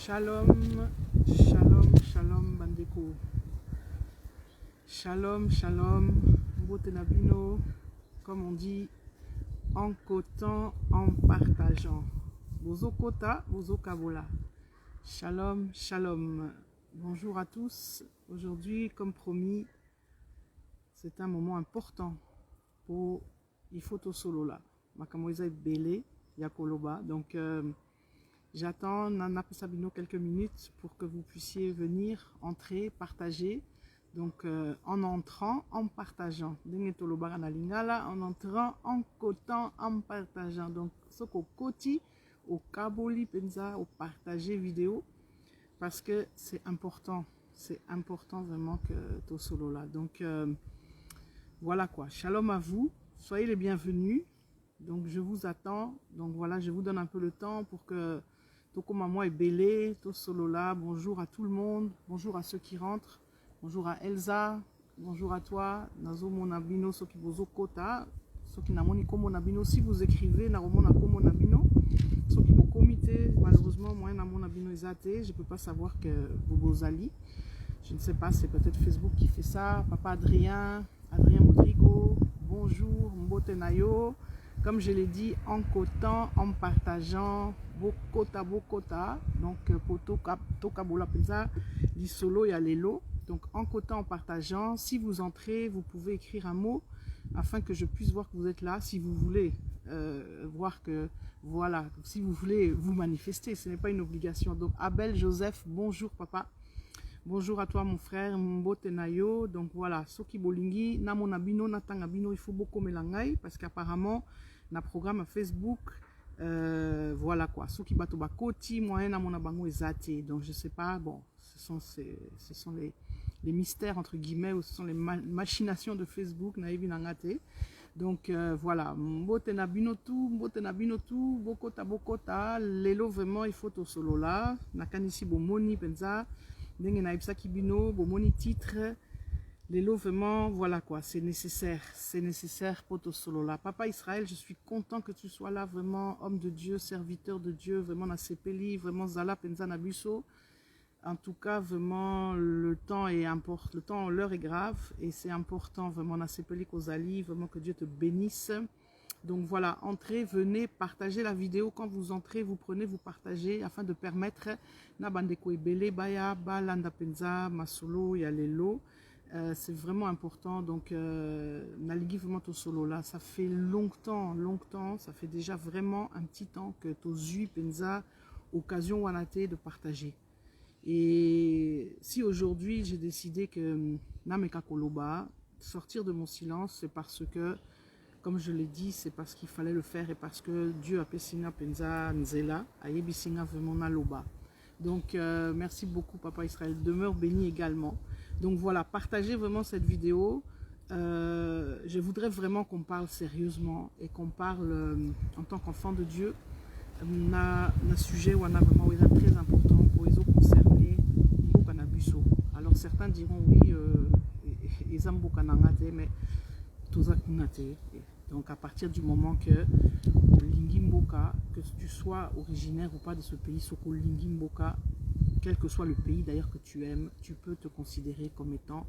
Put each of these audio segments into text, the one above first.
Shalom, shalom, shalom, bandeko. Shalom, shalom, botenabino, comme on dit, en cotant, en partageant. Bozo kota, bozo kabola. Shalom, shalom. Bonjour à tous. Aujourd'hui, comme promis, c'est un moment important pour il faut au solo là. Makamoisa belé, yakoloba. Donc, j'attends Nana Sabino quelques minutes pour que vous puissiez venir, entrer, partager. Donc, en entrant, en partageant. En entrant, en cotant, en partageant. Donc, ce qu'au koti, au kaboli, penza, au partager vidéo. Parce que c'est important. C'est important vraiment que tu solo là. Donc, voilà quoi. Shalom à vous. Soyez les bienvenus. Donc, je vous attends. Donc, voilà, je vous donne un peu le temps pour que Toko Maman est belé, tout solo là. Bonjour à tout le monde. Bonjour à ceux qui rentrent. Bonjour à Elsa. Bonjour à toi. Nazo Monabino, Soki Bozo Kota. Soki Namoni Komo Nabino. Si vous écrivez, Naromona Komo Nabino. Soki Bo Comité. Malheureusement, moi, Namon Nabino Ezate. Je ne peux pas savoir que vous Bozali. Je ne sais pas, c'est peut-être Facebook qui fait ça. Papa Adrien, Adrien Modrigo. Bonjour, Mbotenayo. Comme je l'ai dit, en cotant, en partageant, bokota, donc pour tokabola penza, li solo y a lelo. Donc en cotant, en partageant, si vous entrez, vous pouvez écrire un mot afin que je puisse voir que vous êtes là. Si vous voulez voir que, voilà, si vous voulez vous manifester, ce n'est pas une obligation. Donc Abel Joseph, bonjour papa. Bonjour à toi mon frère, Mbotenayo. Donc voilà, Soki Bolingi, Namonabino, Natangabino, il faut beaucoup mélanger parce qu'apparemment, na programme Facebook, voilà quoi. Soki Batoba Koti, moyen Namonabango Ezate. Donc je sais pas, bon, ce sont les mystères entre guillemets, ou ce sont les machinations de Facebook, Naïvi Nangate. Donc voilà, Mbotenabino tout, Bokota, Lelo vraiment, il faut au solo là. Nakanisi Bomoni Penza. Ndenge na ibsa kibino, bomoni titre, lelo vraiment, voilà quoi, c'est nécessaire pour ton solo là. Papa Israël, je suis content que tu sois là, vraiment, homme de Dieu, serviteur de Dieu, vraiment na sepeli, vraiment zala penza nabuso. En tout cas, vraiment, le temps est important, le temps, l'heure est grave, et c'est important, vraiment, na sepeli kozali, vraiment que Dieu te bénisse. Donc voilà, entrez, venez, partagez la vidéo. Quand vous entrez, vous prenez, vous partagez afin de permettre na bandeko ebele baya balanda penza masolo ya lelo. C'est vraiment important. Donc naligi vraiment to solo là, ça fait longtemps, ça fait déjà vraiment un petit temps que to zui penza occasion wanate de partager. Et si aujourd'hui j'ai décidé que nameka koloba sortir de mon silence, c'est parce que comme je l'ai dit, c'est parce qu'il fallait le faire et parce que Dieu a pesina penza nzela, ayebisina vraiment naloba. Donc merci beaucoup Papa Israël, demeure béni également. Donc voilà, partagez vraiment cette vidéo. Je voudrais vraiment qu'on parle sérieusement et qu'on parle en tant qu'enfant de Dieu. On a un sujet où on a vraiment très important pour les autres concernés, Mbokanabuso. Alors certains diront oui, ils aiment Mbokanangate, mais donc à partir du moment que Lingimboka, que tu sois originaire ou pas de ce pays, Soko Lingimboka, quel que soit le pays d'ailleurs que tu aimes, tu peux te considérer comme étant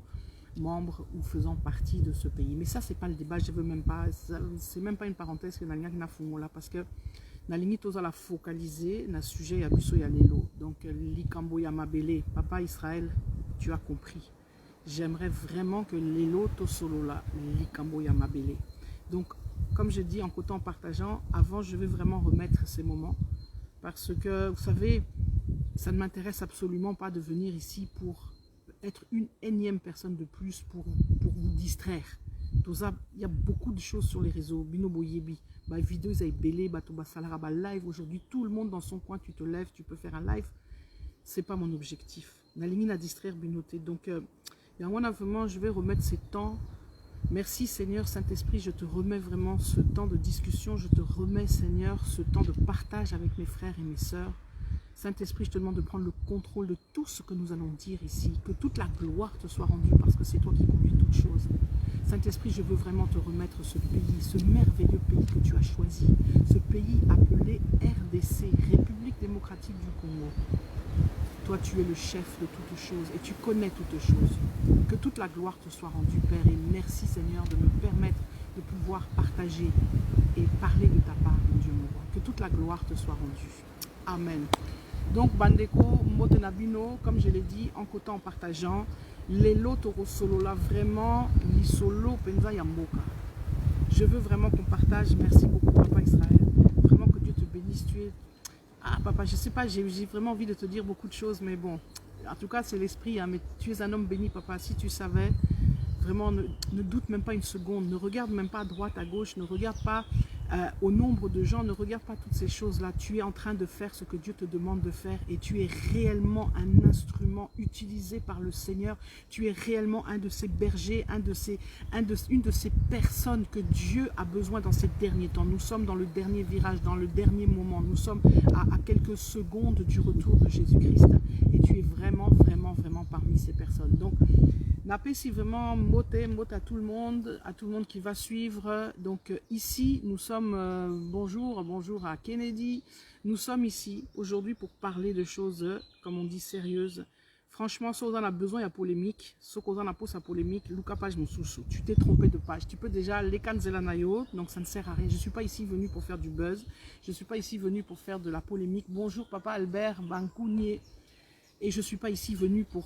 membre ou faisant partie de ce pays. Mais ça c'est pas le débat, je veux même pas, c'est même pas une parenthèse que Naliak na fungola parce que Nalingi toza la focaliser na sujet ya biso ya lelo. Donc Likambo ya mabele, Papa Israël, tu as compris. J'aimerais vraiment que l'élo to solo là, likambo ya mabele. Donc, comme je dis en cotant en partageant, avant je vais vraiment remettre ces moments. Parce que, vous savez, ça ne m'intéresse absolument pas de venir ici pour être une énième personne de plus pour vous distraire. Il y a beaucoup de choses sur les réseaux. Binobo yebi, bah vidéo ils belé, bah toba salara, bah live aujourd'hui, tout le monde dans son coin, tu te lèves, tu peux faire un live. C'est pas mon objectif. Nalingi à distraire binoté. Donc et moi, vraiment, je vais remettre ces temps. Merci Seigneur, Saint-Esprit, je te remets vraiment ce temps de discussion. Je te remets Seigneur, ce temps de partage avec mes frères et mes sœurs. Saint-Esprit, je te demande de prendre le contrôle de tout ce que nous allons dire ici. Que toute la gloire te soit rendue parce que c'est toi qui conduis toutes choses. Saint-Esprit, je veux vraiment te remettre ce pays, ce merveilleux pays que tu as choisi. Ce pays appelé RDC, République démocratique du Congo. Toi, tu es le chef de toutes choses et tu connais toutes choses. Que toute la gloire te soit rendue, Père. Et merci, Seigneur, de me permettre de pouvoir partager et parler de ta part, mon Dieu, mon roi. Que toute la gloire te soit rendue. Amen. Donc, Bandeko, Motenabino, comme je l'ai dit, en cotant, en partageant, les lots solo là, vraiment, les solo penza yamboka. Je veux vraiment qu'on partage. Merci beaucoup, Papa Israël. Vraiment que Dieu te bénisse. Tu es... Ah, Papa, je sais pas, j'ai vraiment envie de te dire beaucoup de choses, mais bon, en tout cas, c'est l'esprit, hein, mais tu es un homme béni, Papa. Si tu savais, vraiment, ne doute même pas une seconde. Ne regarde même pas à droite, à gauche. Ne regarde pas au nombre de gens. Ne regarde pas toutes ces choses-là. Tu es en train de faire ce que Dieu te demande de faire et tu es réellement un instrument utilisé par le Seigneur. Tu es réellement un de ces bergers, une de ces personnes que Dieu a besoin dans ces derniers temps. Nous sommes dans le dernier virage, dans le dernier moment. Nous sommes à quelques secondes du retour de Jésus-Christ. Et tu es vraiment, vraiment, vraiment parmi ces personnes. Donc, Napé, si vraiment mot à tout le monde qui va suivre. Donc ici, nous sommes, bonjour à Kennedy. Nous sommes ici aujourd'hui pour parler de choses, comme on dit, sérieuses. Franchement, si on en a besoin, il y a polémique. Si on en a pour sa polémique, Luca Page Moussoussou, tu t'es trompé de page. Tu peux déjà les Kanzelanayo, donc ça ne sert à rien. Je ne suis pas ici venu pour faire du buzz. Je ne suis pas ici venu pour faire de la polémique. Bonjour Papa Albert Bankounier. Et je ne suis pas ici venu pour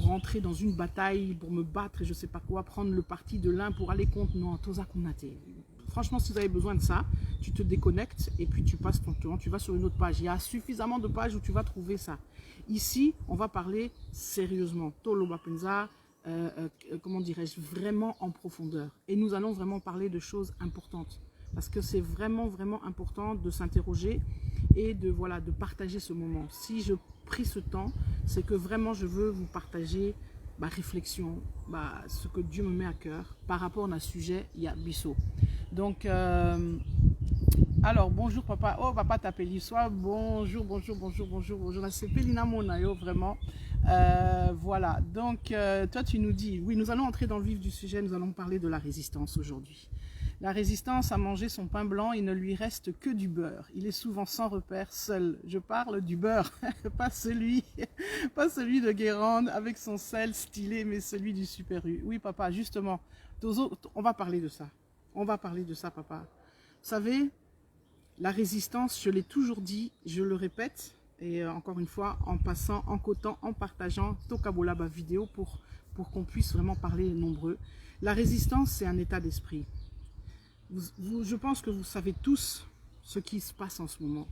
rentrer dans une bataille, pour me battre et je ne sais pas quoi, prendre le parti de l'un pour aller contre. Non, Toza Kunate. Franchement, si vous avez besoin de ça, tu te déconnectes et puis tu passes ton temps, tu vas sur une autre page. Il y a suffisamment de pages où tu vas trouver ça. Ici, on va parler sérieusement. Tolo Bapenza, comment dirais-je, vraiment en profondeur. Et nous allons vraiment parler de choses importantes. Parce que c'est vraiment, vraiment important de s'interroger et de partager ce moment. Si je pris ce temps, c'est que vraiment je veux vous partager ma réflexion, ce que Dieu me met à cœur par rapport à un sujet, il y a Bissot. Donc, alors, bonjour papa. Oh, papa t'appelle l'histoire. Bonjour. C'est Pélina Monayo, vraiment. Voilà, donc toi tu nous dis, oui, nous allons entrer dans le vif du sujet, nous allons parler de la résistance aujourd'hui. La résistance à manger son pain blanc, il ne lui reste que du beurre. Il est souvent sans repère, seul. Je parle du beurre, pas celui de Guérande avec son sel stylé, mais celui du Super U. Oui, papa, justement, on va parler de ça. On va parler de ça, papa. Vous savez, la résistance, je l'ai toujours dit, je le répète, et encore une fois, en passant, en cotant, en partageant, Tokabolaba vidéo pour qu'on puisse vraiment parler nombreux. La résistance, c'est un état d'esprit. Je pense que vous savez tous ce qui se passe en ce moment.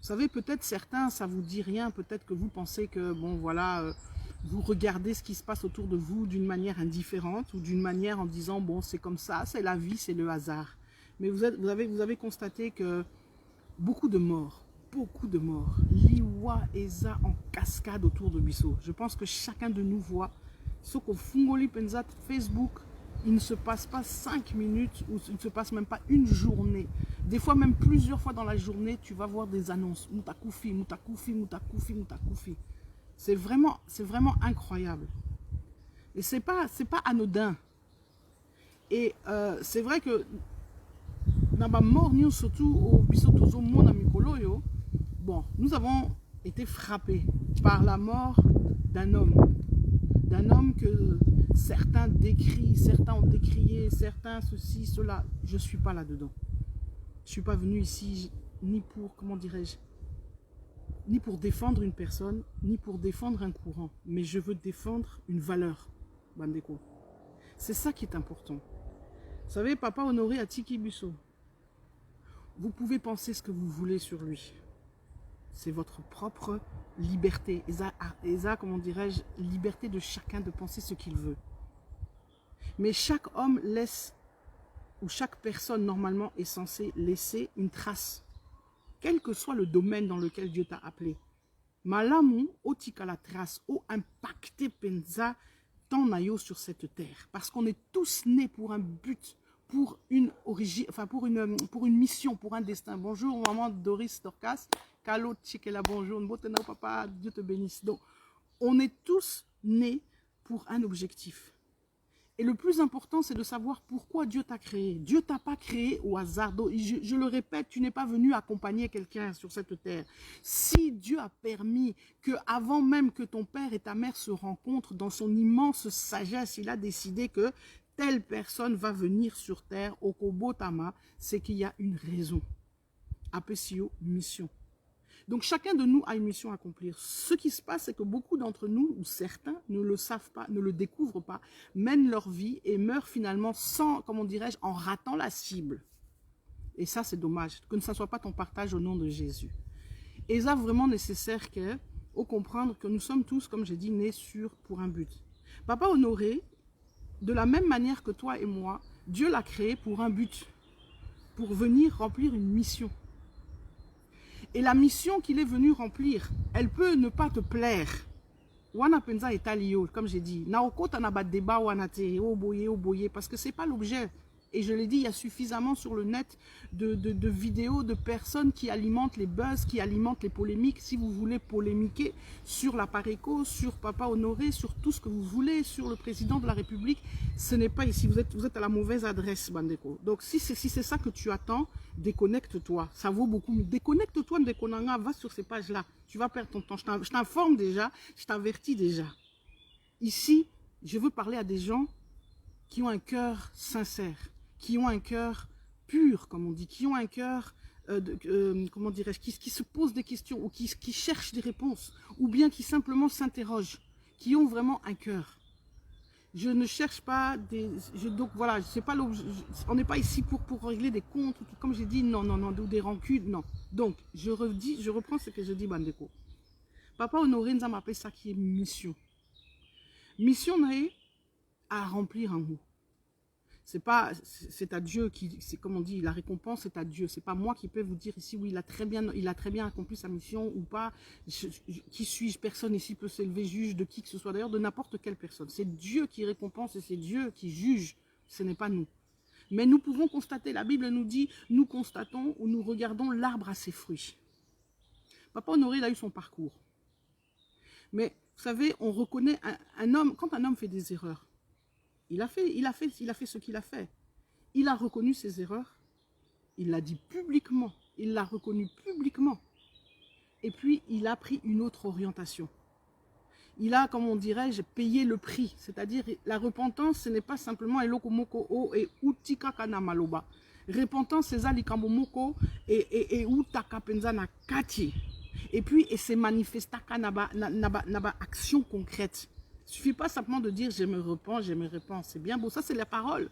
Vous savez, peut-être certains, ça vous dit rien, peut-être que vous pensez que, bon voilà, vous regardez ce qui se passe autour de vous d'une manière indifférente ou d'une manière en disant, bon, c'est comme ça, c'est la vie, c'est le hasard. Mais vous avez constaté que beaucoup de morts, Liwa et Za en cascade autour de Bissot. Je pense que chacun de nous voit ce qu'on Fungoli Penzat Facebook. Il ne se passe pas 5 minutes ou il ne se passe même pas une journée. Des fois, même plusieurs fois dans la journée, tu vas voir des annonces. Moutakoufi, Moutakoufi, Moutakoufi, Moutakoufi. C'est vraiment incroyable. Et c'est pas anodin. Et c'est vrai que dans ma mort, nous, surtout au Bissotozo Mona Mikoloyo, bon, nous avons été frappés par la mort d'un homme. D'un homme que certains décrient, certains ont décrié, certains ceci, cela. Je ne suis pas là-dedans. Je ne suis pas venu ici ni pour, comment dirais-je, ni pour défendre une personne, ni pour défendre un courant. Mais je veux défendre une valeur, Bandeko. C'est ça qui est important. Vous savez, Papa Honoré à Tiki Busso, vous pouvez penser ce que vous voulez sur lui. C'est votre propre liberté. Et ça, comment dirais-je, liberté de chacun de penser ce qu'il veut. Mais chaque homme laisse, ou chaque personne normalement est censée laisser une trace. Quel que soit le domaine dans lequel Dieu t'a appelé. Malamu, otika la trace, o impacté penza, ton aïe sur cette terre. Parce qu'on est tous nés pour un but, pour une origine, enfin pour une mission, pour un destin. Bonjour maman Doris Dorcas, Kalo Tchikela, bonjour, Mbotena papa, Dieu te bénisse. Donc, on est tous nés pour un objectif. Et le plus important, c'est de savoir pourquoi Dieu t'a créé. Dieu t'a pas créé au hasard. Donc, je le répète, tu n'es pas venu accompagner quelqu'un sur cette terre. Si Dieu a permis que, avant même que ton père et ta mère se rencontrent, dans son immense sagesse, il a décidé que telle personne va venir sur terre, au Kobotama, c'est qu'il y a une raison. Apesio, mission. Donc chacun de nous a une mission à accomplir. Ce qui se passe, c'est que beaucoup d'entre nous, ou certains, ne le savent pas, ne le découvrent pas, mènent leur vie et meurent finalement sans, comment dirais-je, en ratant la cible. Et ça, c'est dommage, que ce ne soit pas ton partage au nom de Jésus. Et ça, vraiment nécessaire que, au comprendre que nous sommes tous, comme j'ai dit, nés pour un but. Papa Honoré, de la même manière que toi et moi, Dieu l'a créé pour un but, pour venir remplir une mission. Et la mission qu'il est venu remplir, elle peut ne pas te plaire. Wana penza est alio, comme j'ai dit. Naoko tanaba débat wanate, oboye, parce que c'est pas l'objet. Et je l'ai dit, il y a suffisamment sur le net de vidéos de personnes qui alimentent les buzz, qui alimentent les polémiques. Si vous voulez polémiquer sur la Pareco, sur Papa Honoré, sur tout ce que vous voulez, sur le président de la République, ce n'est pas ici. Vous êtes à la mauvaise adresse, Bandeko. Donc si c'est ça que tu attends, déconnecte-toi. Ça vaut beaucoup. Déconnecte-toi, Ndekonanga, va sur ces pages-là. Tu vas perdre ton temps. Je t'informe déjà, je t'avertis déjà. Ici, je veux parler à des gens qui ont un cœur sincère, qui ont un cœur pur, comme on dit, qui ont un cœur, comment dirais-je, qui se posent des questions, ou qui cherchent des réponses, ou bien qui simplement s'interrogent, qui ont vraiment un cœur. Je ne cherche pas donc voilà, pas on n'est pas ici pour régler des comptes, comme j'ai dit, non, ou des rancunes, non. Donc, je reprends ce que je dis, Bandeko. Papa Honoré nous a appelé ça qui est mission. Mission n'est à remplir en vous. C'est à Dieu c'est comme on dit, la récompense c'est à Dieu. C'est pas moi qui peux vous dire ici, oui, il a très bien accompli sa mission ou pas. Qui suis-je? Personne ici peut s'élever juge de qui que ce soit, d'ailleurs de n'importe quelle personne. C'est Dieu qui récompense et c'est Dieu qui juge, ce n'est pas nous. Mais nous pouvons constater, la Bible nous dit, nous constatons ou nous regardons l'arbre à ses fruits. Papa Honoré, il a eu son parcours. Mais vous savez, on reconnaît un homme, quand un homme fait des erreurs, il a fait ce qu'il a fait. Il a reconnu ses erreurs. Il l'a dit publiquement. Il l'a reconnu publiquement. Et puis, il a pris une autre orientation. Il a, comme on dirait, payé le prix. C'est-à-dire, la repentance, ce n'est pas simplement Elokomoko O et Utika Kana Maloba. Repentance, c'est Zalikambomoko et Utaka Penzana Kati. Et puis, c'est manifesta Kanaba action concrète. Il ne suffit pas simplement de dire « je me repens », c'est bien beau, ça c'est la parole.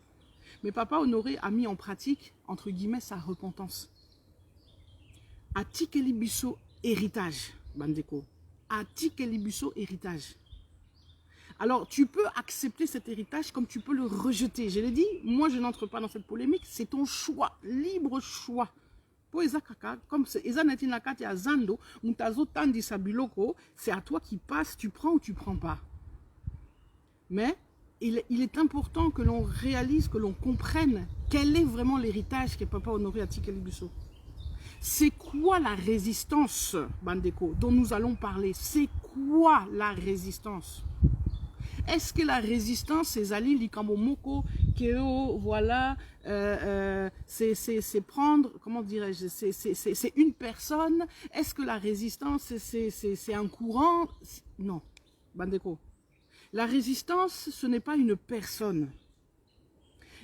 Mais Papa Honoré a mis en pratique, entre guillemets, sa repentance. Atikeli biso héritage, Bandeko. Atikeli biso héritage. Alors, tu peux accepter cet héritage comme tu peux le rejeter. Je l'ai dit, moi je n'entre pas dans cette polémique, c'est ton choix, libre choix. Comme c'est à toi qui passe, tu prends ou tu ne prends pas. Mais il est important que l'on réalise, que l'on comprenne quel est vraiment l'héritage que Papa Honoré a Tikeli Biso. C'est quoi la résistance, Bandeko, dont nous allons parler? C'est quoi la résistance? Est-ce que la résistance, c'est Zali Likambomoko, Keo, voilà, c'est prendre, comment dirais-je, c'est une personne? Est-ce que la résistance, c'est un courant? Non, Bandeko. La résistance, ce n'est pas une personne.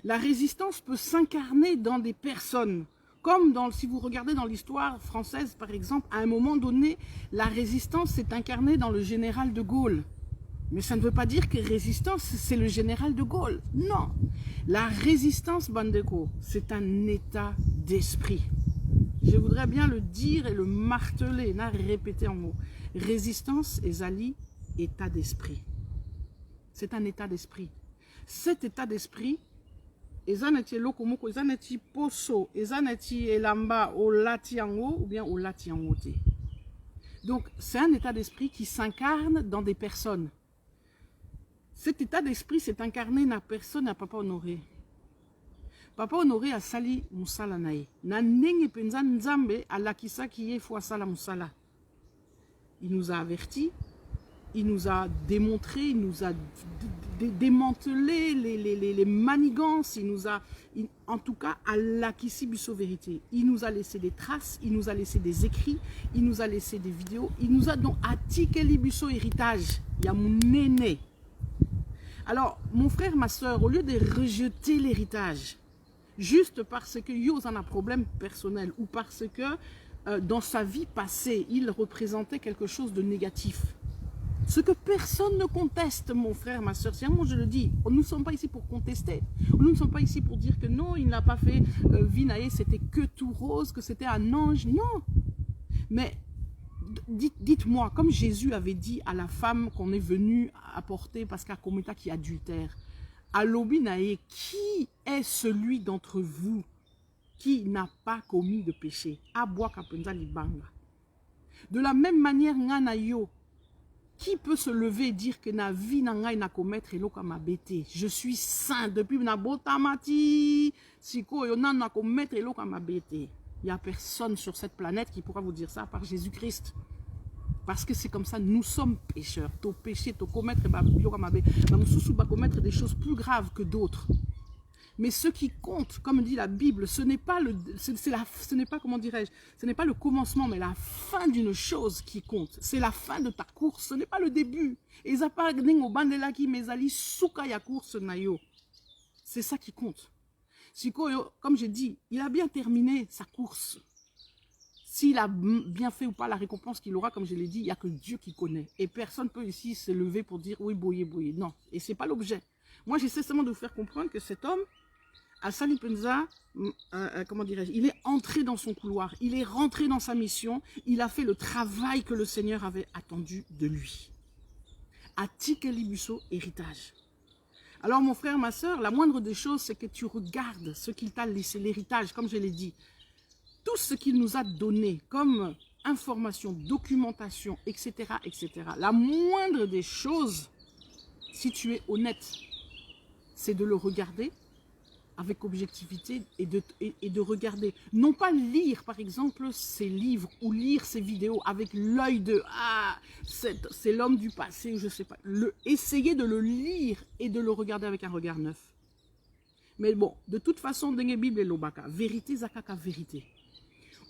La résistance peut s'incarner dans des personnes. Comme si vous regardez dans l'histoire française, par exemple, à un moment donné, la résistance s'est incarnée dans le général de Gaulle. Mais ça ne veut pas dire que résistance, c'est le général de Gaulle. Non. La résistance, Bandeko, c'est un état d'esprit. Je voudrais bien le dire et le marteler, répéter en mots. Résistance et Zali, état d'esprit. C'est un état d'esprit. Cet état d'esprit, ezaneti lokomoko, ezaneti poso, ezaneti elamba au latiango ou bien au latiangote. Donc, c'est un état d'esprit qui s'incarne dans des personnes. Cet état d'esprit s'est incarné dans personne à Papa Honoré. Papa Honoré a sali musala nae. Na nenge penza nzambe alakisa kiye fwa sala musala. Il nous a avertis. il nous a démontré, il nous a démantelé les manigances, il nous a, en tout cas, à l'acquis biso vérité. Il nous a laissé des traces, il nous a laissé des écrits, il nous a laissé des vidéos, il nous a donc attiqué biso héritage. Il y a mon aîné. Alors, mon frère, ma soeur, au lieu de rejeter l'héritage, juste parce que yo en a un problème personnel ou parce que dans sa vie passée, il représentait quelque chose de négatif. Ce que personne ne conteste, mon frère, ma soeur. Moi, je le dis, nous ne sommes pas ici pour contester. Nous ne sommes pas ici pour dire que non, il n'a pas fait Vinae, c'était que tout rose, que c'était un ange. Non. Mais dites-moi, comme Jésus avait dit à la femme qu'on est venu apporter parce qu'à Kometa qui adultère, à l'Obinae, qui est celui d'entre vous qui n'a pas commis de péché? De la même manière, Nganayo, qui peut se lever et dire que na vie n'a na commettre et l'oka ma bête? Je suis saint depuis na botamati, siko yona na commettre et l'oka ma bête. Il n'y a personne sur cette planète qui pourra vous dire ça à part Jésus-Christ. Parce que c'est comme ça, nous sommes pécheurs. Ton péché, ton commettre, nous commettre des choses plus graves que d'autres. Mais ce qui compte, comme dit la Bible, ce n'est pas comment dirais-je, ce n'est pas le commencement, mais la fin d'une chose qui compte. C'est la fin de ta course, ce n'est pas le début. C'est ça qui compte. Comme j'ai dit, il a bien terminé sa course. S'il a bien fait ou pas la récompense qu'il aura, comme je l'ai dit, il n'y a que Dieu qui connaît. Et personne ne peut ici se lever pour dire oui, boyer, boyer. Non, et ce n'est pas l'objet. Moi, j'essaie seulement de vous faire comprendre que cet homme, Assali Penza, comment dirais-je, il est entré dans son couloir, il est rentré dans sa mission, il a fait le travail que le Seigneur avait attendu de lui. Atikeli Busso, héritage. Alors mon frère, ma soeur, la moindre des choses, c'est que tu regardes ce qu'il t'a laissé, l'héritage, comme je l'ai dit. Tout ce qu'il nous a donné comme information, documentation, etc., etc. La moindre des choses, si tu es honnête, c'est de le regarder avec objectivité et de regarder. Non pas lire, par exemple, ses livres ou lire ses vidéos avec l'œil de « Ah, c'est l'homme du passé » ou je ne sais pas. Essayer de le lire et de le regarder avec un regard neuf. Mais bon, de toute façon, Dengue Bible et Lobaka, vérité, zakaka, vérité.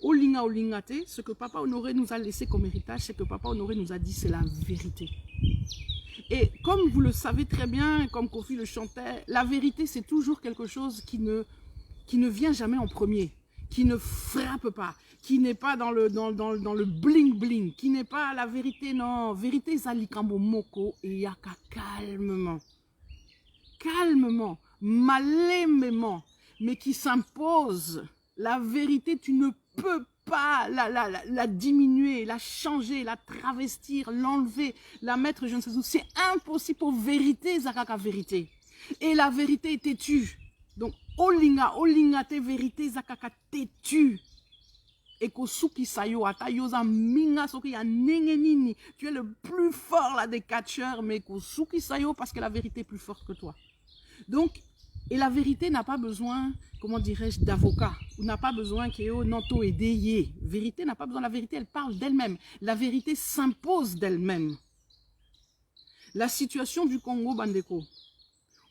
Olinga Olingate, ce que Papa Honoré nous a laissé comme héritage, c'est que Papa Honoré nous a dit c'est la vérité. Et comme vous le savez très bien, comme Kofi le chantait, la vérité c'est toujours quelque chose qui ne vient jamais en premier, qui ne frappe pas, qui n'est pas dans le bling bling, qui n'est pas la vérité, non. Vérité zalikambo moko et yaka calmement, calmement, malémément, mais qui s'impose. La vérité, tu ne peux pas la diminuer, la changer, la travestir, l'enlever, la mettre je ne sais où. C'est impossible pour vérité, zakaka vérité. Et la vérité est têtue. Donc, olinga te vérité, zakaka têtue. Et kosuki sayo atayoza minga soki ya nengenini. Tu es le plus fort là des catcheurs, mais kosuki sayo parce que la vérité est plus forte que toi. Donc, et la vérité n'a pas besoin, comment dirais-je, d'avocat. Ou n'a pas besoin qu'il y ait nanto et déyé. Vérité n'a pas besoin. La vérité, elle parle d'elle-même. La vérité s'impose d'elle-même. La situation du Congo, Bandeko.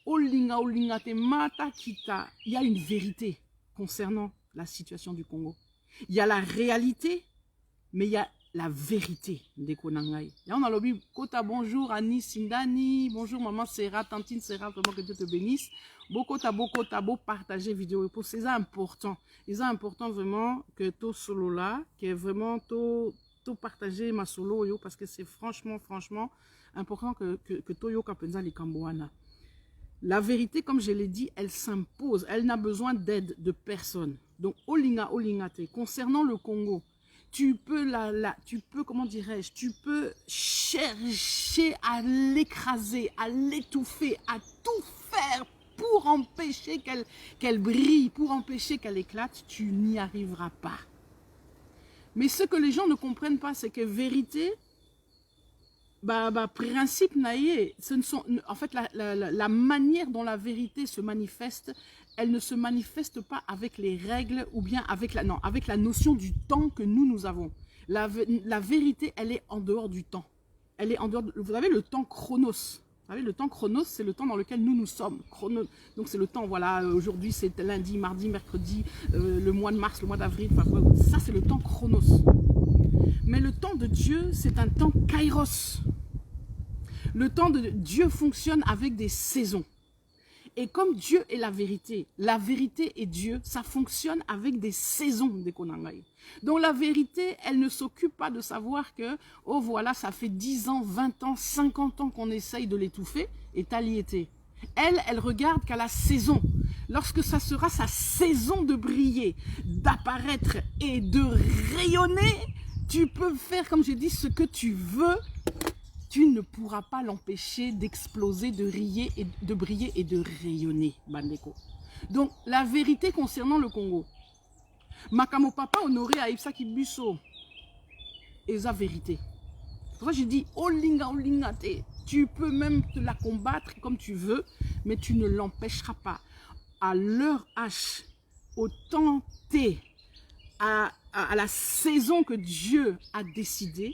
Olinga, olinga, te mata kita. Il y a une vérité concernant la situation du Congo. Il y a la réalité, mais il y a la vérité de Konangai. Et on a le Kota, bonjour Annie Sindani, bonjour maman Serra, tantine Serra, vraiment que Dieu te bénisse. Bokota, partager vidéo. C'est important. C'est important vraiment que tout solo là, que vraiment tout partager ma solo yo, parce que c'est franchement important que Toyo Kapenza li Kamboana. La vérité, comme je l'ai dit, elle s'impose. Elle n'a besoin d'aide de personne. Donc, Olinga, Olingate, concernant le Congo, tu peux, comment dirais-je, tu peux chercher à l'écraser, à l'étouffer, à tout faire pour empêcher qu'elle brille, pour empêcher qu'elle éclate. Tu n'y arriveras pas. Mais ce que les gens ne comprennent pas, c'est que vérité, principe naïe, en fait, la manière dont la vérité se manifeste, elle ne se manifeste pas avec les règles ou bien avec la notion du temps que nous avons. La vérité, elle est en dehors du temps. elle est en dehors, vous avez le temps chronos. Vous savez, le temps chronos, c'est le temps dans lequel nous sommes. Donc c'est le temps, voilà, aujourd'hui c'est lundi, mardi, mercredi, le mois de mars, le mois d'avril, enfin, ça c'est le temps chronos. Mais le temps de Dieu, c'est un temps kairos. Le temps de Dieu fonctionne avec des saisons. Et comme Dieu est la vérité et Dieu, ça fonctionne avec des saisons de Konangaï. Donc la vérité, elle ne s'occupe pas de savoir que, oh voilà, ça fait 10 ans, 20 ans, 50 ans qu'on essaye de l'étouffer, et taliété. Elle regarde qu'à la saison. Lorsque ça sera sa saison de briller, d'apparaître et de rayonner, tu peux faire, comme j'ai dit, ce que tu veux. Tu ne pourras pas l'empêcher d'exploser, de briller et de rayonner, Bandeko. Donc, la vérité concernant le Congo. Makamo Papa honoré à Ipsaki Busso. Et sa vérité. C'est pour ça que j'ai dit, Olinga, tu peux même te la combattre comme tu veux, mais tu ne l'empêcheras pas. À l'heure H, au temps T, à la saison que Dieu a décidé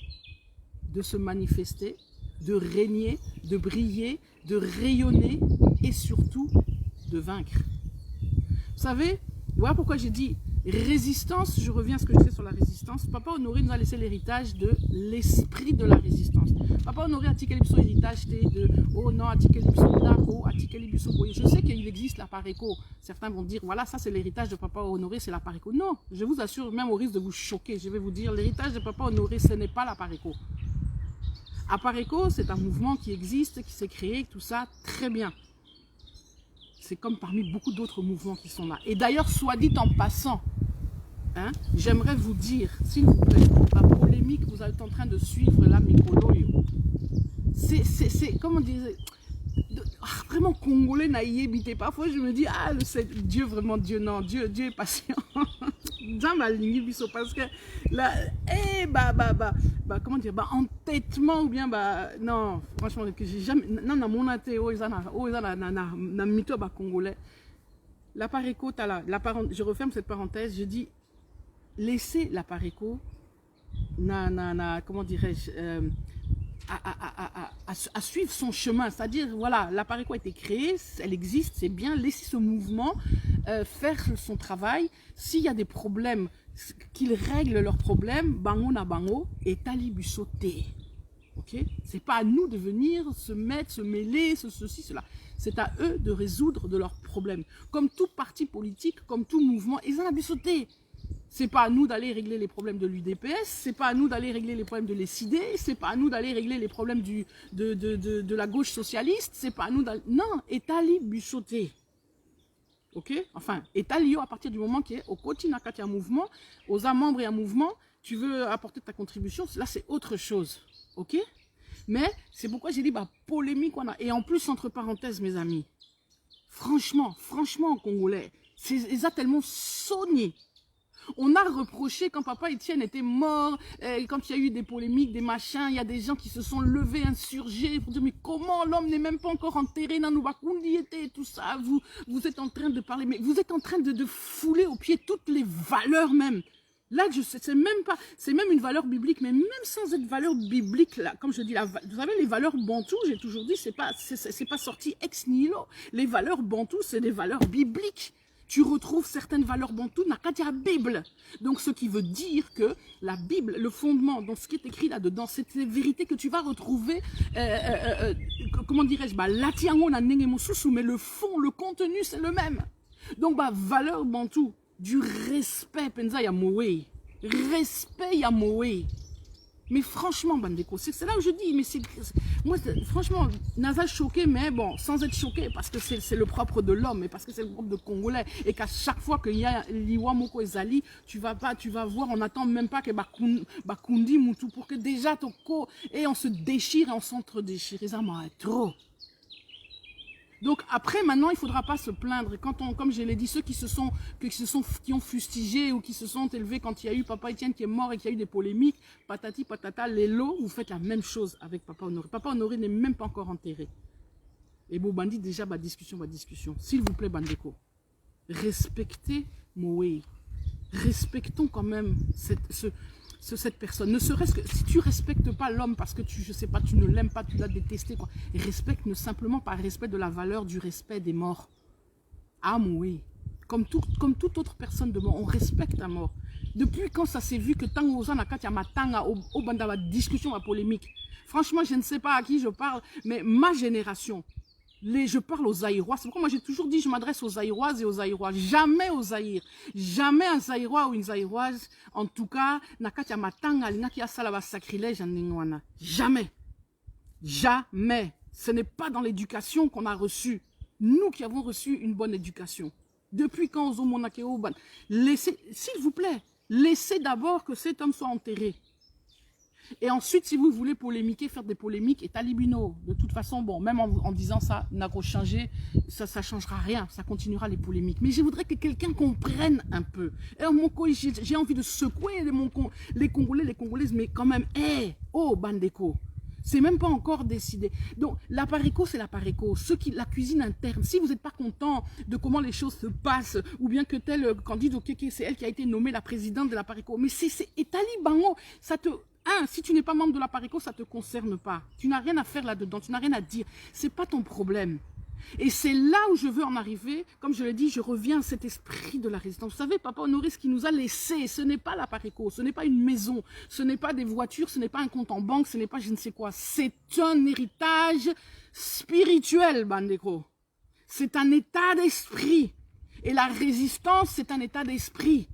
de se manifester, de régner, de briller, de rayonner et surtout de vaincre. Vous savez, voilà pourquoi j'ai dit résistance, je reviens à ce que je disais sur la résistance. Papa Honoré nous a laissé l'héritage de l'esprit de la résistance. Papa Honoré a tiré son héritage de oh non, a tiré son dako, a tiré son boyer. Je sais qu'il existe la pareco. Certains vont dire voilà, ça c'est l'héritage de Papa Honoré, c'est la pareco. Non, je vous assure, même au risque de vous choquer, je vais vous dire l'héritage de Papa Honoré, ce n'est pas la pareco. Apareco, c'est un mouvement qui existe, qui s'est créé, tout ça, très bien. C'est comme parmi beaucoup d'autres mouvements qui sont là. Et d'ailleurs, soit dit en passant, hein, j'aimerais vous dire, s'il vous plaît, la polémique que vous êtes en train de suivre là, Mikoloyo, c'est, comment dire, vraiment congolais naïbité. Parfois, je me dis, ah, c'est Dieu, vraiment Dieu, non, Dieu est patient. Parce que là, comment dire, entêtement ou bien, non, franchement, que j'ai jamais, non, mon athée, congolais. La pareco, je referme cette parenthèse, je dis, laissez la pareco, comment dirais-je, à suivre son chemin, c'est-à-dire, voilà, la pareco a été créée, elle existe, c'est bien, laissez ce mouvement faire son travail. S'il y a des problèmes, qu'ils règlent leurs problèmes, bango na bango, et talibu sauté. Ok? C'est pas à nous de venir se mettre, se mêler, ceci, cela. C'est à eux de résoudre de leurs problèmes. Comme tout parti politique, comme tout mouvement, ils en ont sauté. C'est pas à nous d'aller régler les problèmes de l'UDPS, c'est pas à nous d'aller régler les problèmes de l'ECD, c'est pas à nous d'aller régler les problèmes de la gauche socialiste, c'est pas à nous d'aller... Non, Etali Bussoté. Ok? Enfin, Etalio à partir du moment qui est au quotidien, quand il y a un mouvement, aux membres et un mouvement, tu veux apporter ta contribution, là c'est autre chose. Ok? Mais c'est pourquoi j'ai dit, polémique on a. Et en plus, entre parenthèses, mes amis, franchement, Congolais, ils ont tellement sonné. On a reproché quand Papa Etienne était mort, quand il y a eu des polémiques, des machins, il y a des gens qui se sont levés, insurgés, pour dire mais comment l'homme n'est même pas encore enterré dans Noubakundi et tout ça, vous êtes en train de parler, mais vous êtes en train de fouler au pied toutes les valeurs même. Là, c'est même une valeur biblique, mais même sans être valeur biblique, là, comme je dis, vous savez, les valeurs bantoues, j'ai toujours dit, c'est pas sorti ex nihilo. Les valeurs bantoues, c'est des valeurs bibliques. Tu retrouves certaines valeurs bantoues dans la Bible. Donc, ce qui veut dire que la Bible, le fondement, dans ce qui est écrit là-dedans, c'est les vérités que tu vas retrouver, comment dirais-je, mais le fond, le contenu, c'est le même. Donc, valeur bantou, du respect, penza ya moé. Respect ya moé. Mais franchement, Bandeko, c'est là où je dis, mais moi, franchement, Naza choqué, mais bon, sans être choqué, parce que c'est le propre de l'homme, et parce que c'est le propre de Congolais, et qu'à chaque fois qu'il y a Liwa Moko et Zali, tu vas voir, on n'attend même pas que Bakundi Moutou, pour que déjà Toko, et on se déchire, et on s'entre-déchire, et ça m'a trop. Donc après, maintenant, il ne faudra pas se plaindre. Comme je l'ai dit, ceux qui ont fustigé ou qui se sont élevés quand il y a eu Papa Etienne qui est mort et qu'il y a eu des polémiques, patati patata, les lots, vous faites la même chose avec Papa Honoré. Papa Honoré n'est même pas encore enterré. Et bon, bandit déjà, discussion. S'il vous plaît, Bandeko, respectez Moé. Respectons quand même cette personne. Ne serait-ce que si tu respectes pas l'homme parce que je sais pas, tu ne l'aimes pas, tu l'as détesté, quoi. Respecte simplement par respect de la valeur du respect des morts. Ah oui. Comme toute autre personne de mort, on respecte la mort. Depuis quand ça s'est vu que tant aux gens il y a ma tanga au banda la discussion, la polémique. Franchement, je ne sais pas à qui je parle, mais ma génération, je parle aux Zaïrois. C'est pourquoi moi j'ai toujours dit je m'adresse aux Zaïroises et aux Zaïrois. Jamais aux Zaïrs. Jamais un Zaïrois ou une Zaïroise. En tout cas, Nakatia Matanga, Linakia Salava sacrilège en Ningwana. Jamais. Jamais. Ce n'est pas dans l'éducation qu'on a reçu. Nous qui avons reçu une bonne éducation. Depuis quand Ozomonakeo Ban. Laissez, s'il vous plaît, laissez d'abord que cet homme soit enterré. Et ensuite, si vous voulez polémiquer, faire des polémiques, et talibino, de toute façon, bon, même en disant ça, n'a qu'à changer, ça ne changera rien, ça continuera les polémiques. Mais je voudrais que quelqu'un comprenne un peu. Et j'ai envie de secouer les Congolais, les Congolaises, mais quand même, oh, Bandeko, c'est même pas encore décidé. Donc, l'aparico, c'est l'aparico. La cuisine interne, si vous n'êtes pas content de comment les choses se passent, ou bien que tel Candido Keke, c'est elle qui a été nommée la présidente de l'aparico, mais c'est Talibango, ça te... si tu n'es pas membre de l'aparico, ça ne te concerne pas. Tu n'as rien à faire là-dedans, tu n'as rien à dire. Ce n'est pas ton problème. Et c'est là où je veux en arriver. Comme je l'ai dit, je reviens à cet esprit de la résistance. Vous savez, Papa Honoré, ce qu'il nous a laissé, ce n'est pas l'aparico, ce n'est pas une maison, ce n'est pas des voitures, ce n'est pas un compte en banque, ce n'est pas je ne sais quoi. C'est un héritage spirituel, Bandeko. C'est un état d'esprit. Et la résistance, c'est un état d'esprit.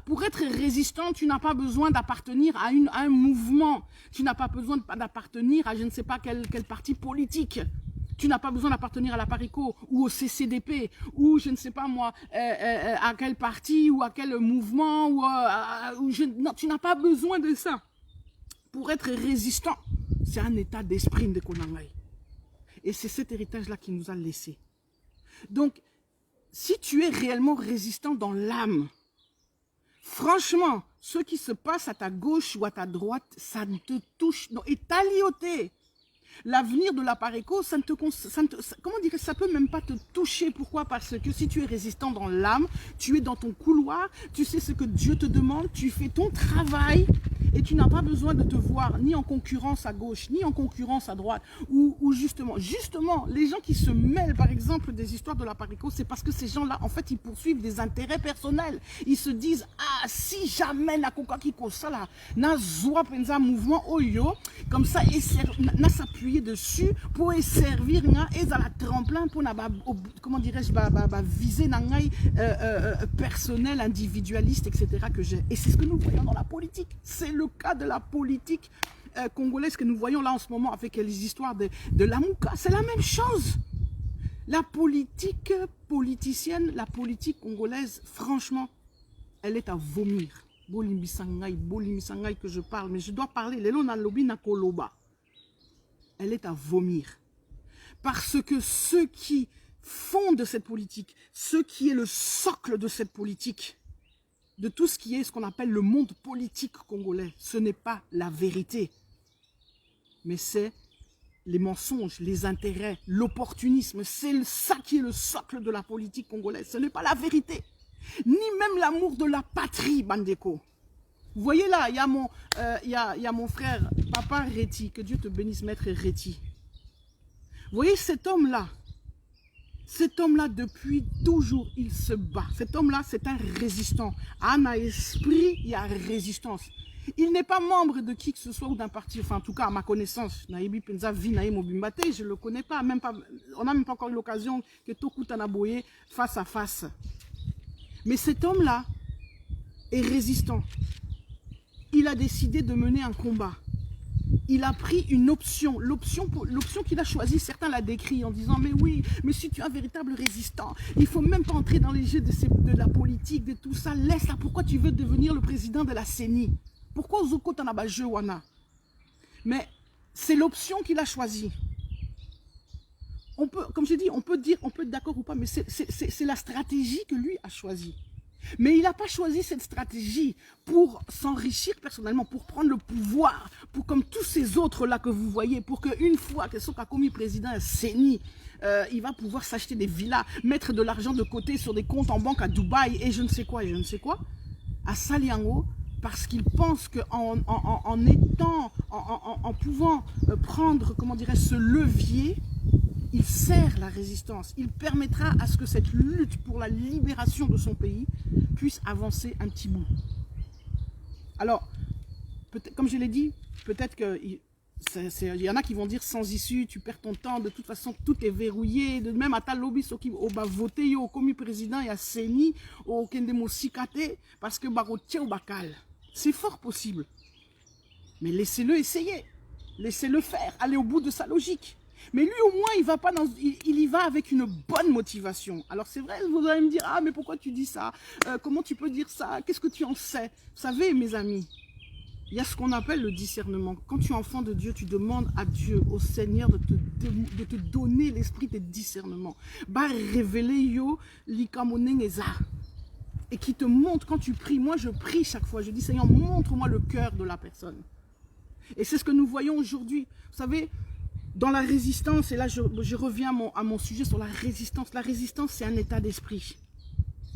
Pour être résistant, tu n'as pas besoin d'appartenir à un mouvement. Tu n'as pas besoin d'appartenir à je ne sais pas quel parti politique. Tu n'as pas besoin d'appartenir à l'aparico ou au CCDP ou je ne sais pas moi à quel parti ou à quel mouvement non, tu n'as pas besoin de ça. Pour être résistant, c'est un état d'esprit de Konangai. Et c'est cet héritage-là qui nous a laissé. Donc, si tu es réellement résistant dans l'âme, franchement, ce qui se passe à ta gauche ou à ta droite, ça ne te touche. Non, et talioté. L'avenir de l'aparico, comment dire, ça peut même pas te toucher. Pourquoi? Parce que si tu es résistant dans l'âme, tu es dans ton couloir, tu sais ce que Dieu te demande, tu fais ton travail et tu n'as pas besoin de te voir ni en concurrence à gauche, ni en concurrence à droite. Ou justement, les gens qui se mêlent, par exemple, des histoires de l'aparico, c'est parce que ces gens-là, en fait, ils poursuivent des intérêts personnels. Ils se disent, ah, si jamais na koka kiko sala, na zoa penza mouvement oyo, comme ça, na s'appuyer dessus pour servir et à la tremplin pour comment dirais-je viser nangai personnel, individualiste, etc. que j'ai. Et c'est ce que nous voyons dans la politique. C'est le cas de la politique congolaise que nous voyons là en ce moment avec les histoires de l'Amouka. C'est la même chose. La politique politicienne, la politique congolaise, franchement, elle est à vomir. Bolimisangai que je parle, mais je dois parler. Lelo na lobi na koloba. Elle est à vomir. Parce que ceux qui font de cette politique, ce qui est le socle de cette politique, de tout ce qui est ce qu'on appelle le monde politique congolais, ce n'est pas la vérité. Mais c'est les mensonges, les intérêts, l'opportunisme. C'est ça qui est le socle de la politique congolaise. Ce n'est pas la vérité. Ni même l'amour de la patrie, Bandeko. Vous voyez là, il y a mon frère, Papa Réti, que Dieu te bénisse, Maître Réti. Vous voyez cet homme-là, depuis toujours, il se bat. Cet homme-là, c'est un résistant. En esprit, il y a résistance. Il n'est pas membre de qui que ce soit ou d'un parti, enfin en tout cas à ma connaissance, Naïbi Penza Vinaï Mobimbate, je ne le connais pas, on n'a même pas encore eu l'occasion que Toku Tanaboye face à face. Mais cet homme-là est résistant. Il a décidé de mener un combat. Il a pris une option. L'option qu'il a choisie, certains la décrit en disant « Mais oui, mais si tu es un véritable résistant, il ne faut même pas entrer dans les jeux de la politique, de tout ça. Laisse là, pourquoi tu veux devenir le président de la CENI? Pourquoi Zoko Tanaba Jewana ?» Mais c'est l'option qu'il a choisie. Comme je dis, on peut être d'accord ou pas, mais c'est la stratégie que lui a choisie. Mais il n'a pas choisi cette stratégie pour s'enrichir personnellement, pour prendre le pouvoir, pour comme tous ces autres-là que vous voyez, pour qu'une fois que Soka commis président à CENI, il va pouvoir s'acheter des villas, mettre de l'argent de côté sur des comptes en banque à Dubaï et je ne sais quoi, À Saliango, parce qu'il pense qu'en en pouvant prendre, comment dirais-je, ce levier, il sert la résistance. Il permettra à ce que cette lutte pour la libération de son pays puisse avancer un petit bout. Alors, comme je l'ai dit, peut-être qu'il y en a qui vont dire sans issue, tu perds ton temps, de toute façon tout est verrouillé, même à ta lobby, ceux qui ont voté au commis président et à Seni, au Kendemo Sikate, parce que Barotier au Bakal. C'est fort possible. Mais laissez-le essayer, laissez-le faire, aller au bout de sa logique. Mais lui au moins il y va avec une bonne motivation. Alors c'est vrai, vous allez me dire, ah mais pourquoi tu dis ça, comment tu peux dire ça, qu'est-ce que tu en sais? Vous savez mes amis, il y a ce qu'on appelle le discernement. Quand tu es enfant de Dieu, tu demandes à Dieu, au Seigneur, de te donner l'esprit de discernement. Bah révéler yo likamonengeza. Et qui te montre quand tu pries. Moi je prie chaque fois, je dis Seigneur, montre-moi le cœur de la personne. Et c'est ce que nous voyons aujourd'hui. Vous savez, dans la résistance, et là je reviens à mon sujet sur la résistance. La résistance, c'est un état d'esprit.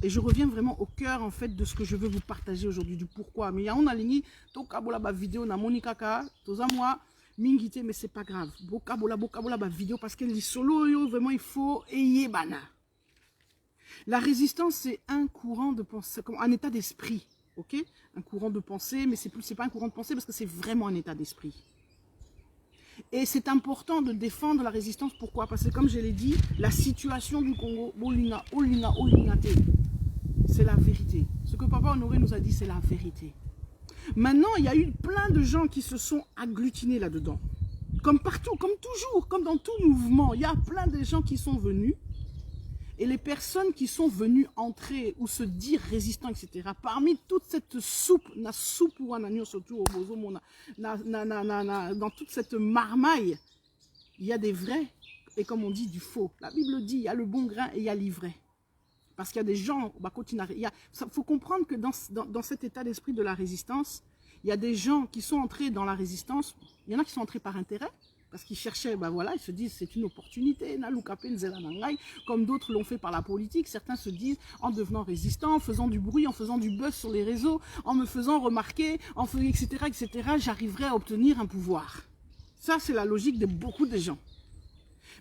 Et je reviens vraiment au cœur en fait de ce que je veux vous partager aujourd'hui, du pourquoi. Mais il y a une ligne, tokabola ba vidéo na monikaka, toza moi mingité, mais c'est pas grave. Bokabola ba vidéo parce que les solo yo vraiment il faut ayé bana. La résistance c'est un courant de pensée, comme un état d'esprit, ok? Un courant de pensée, mais c'est pas un courant de pensée parce que c'est vraiment un état d'esprit. Et c'est important de défendre la résistance. Pourquoi? Parce que comme je l'ai dit, la situation du Congo, c'est la vérité. Ce que Papa Honoré nous a dit, c'est la vérité. Maintenant, il y a eu plein de gens qui se sont agglutinés là-dedans. Comme partout, comme toujours, comme dans tout mouvement, il y a plein de gens qui sont venus. Et les personnes qui sont venues entrer ou se dire résistants, etc., parmi toute cette soupe, dans toute cette marmaille, il y a des vrais et comme on dit, du faux. La Bible dit, il y a le bon grain et il y a l'ivraie. Parce qu'il y a des gens, il faut comprendre que dans cet état d'esprit de la résistance, il y a des gens qui sont entrés dans la résistance, il y en a qui sont entrés par intérêt, parce qu'ils cherchaient, ben voilà, ils se disent c'est une opportunité, comme d'autres l'ont fait par la politique. Certains se disent en devenant résistant, en faisant du bruit, en faisant du buzz sur les réseaux, en me faisant remarquer, en faisant etc., j'arriverai à obtenir un pouvoir. Ça, c'est la logique de beaucoup de gens.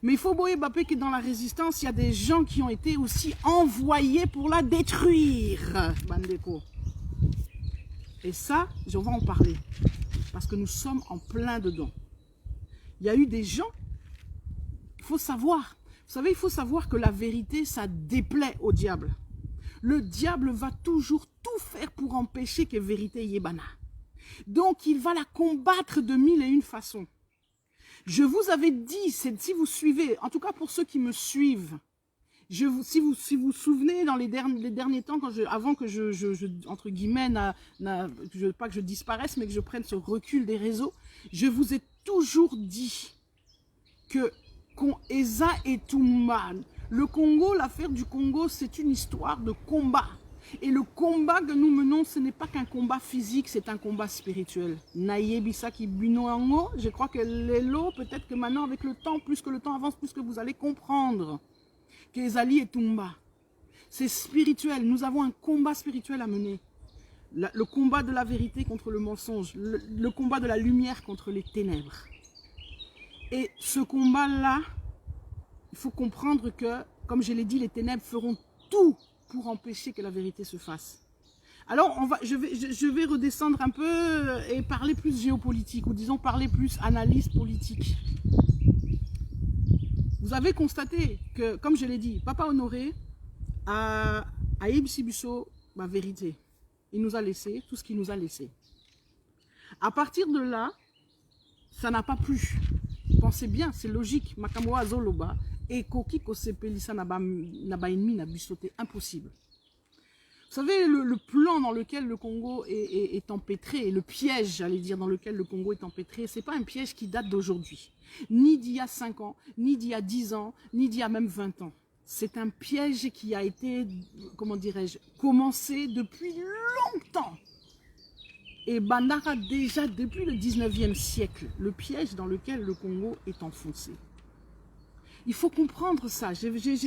Mais il faut boyer Bappé que dans la résistance, il y a des gens qui ont été aussi envoyés pour la détruire. Bandeko. Et ça, on va en parler. Parce que nous sommes en plein dedans. Il y a eu des gens, il faut savoir. Vous savez, il faut savoir que la vérité, ça déplaît au diable. Le diable va toujours tout faire pour empêcher que vérité y ait bana. Donc, il va la combattre de mille et une façons. Je vous avais dit, si vous suivez, en tout cas pour ceux qui me suivent, si vous vous souvenez dans les derniers temps, avant que entre guillemets, pas que je disparaisse, mais que je prenne ce recul des réseaux, je vous ai toujours dit que Eza et Toumane, le Congo, l'affaire du Congo, c'est une histoire de combat. Et le combat que nous menons, ce n'est pas qu'un combat physique, c'est un combat spirituel. Naïebisaki Binoango, je crois que l'élo, peut-être que maintenant, avec le temps, plus que le temps avance, plus que vous allez comprendre que Ezali et Toumba, c'est spirituel. Nous avons un combat spirituel à mener. Le combat de la vérité contre le mensonge, le combat de la lumière contre les ténèbres. Et ce combat-là, il faut comprendre que, comme je l'ai dit, les ténèbres feront tout pour empêcher que la vérité se fasse. Alors, je vais redescendre un peu et parler plus géopolitique, ou disons parler plus analyse politique. Vous avez constaté que, comme je l'ai dit, Papa Honoré a Ibisibuso ma vérité. Il nous a laissé tout ce qu'il nous a laissé. À partir de là, ça n'a pas plu. Pensez bien, c'est logique. Makamoa Zoloba et Koki Kosepelisa naba ennemi n'a bisoté. Impossible. Vous savez, le plan dans lequel le Congo est empêtré, le piège, j'allais dire, dans lequel le Congo est empêtré, c'est pas un piège qui date d'aujourd'hui. Ni d'il y a 5 ans, ni d'il y a 10 ans, ni d'il y a même 20 ans. C'est un piège qui a été, comment dirais-je, commencé depuis longtemps. Et Bandara déjà depuis le 19e siècle, le piège dans lequel le Congo est enfoncé. Il faut comprendre ça.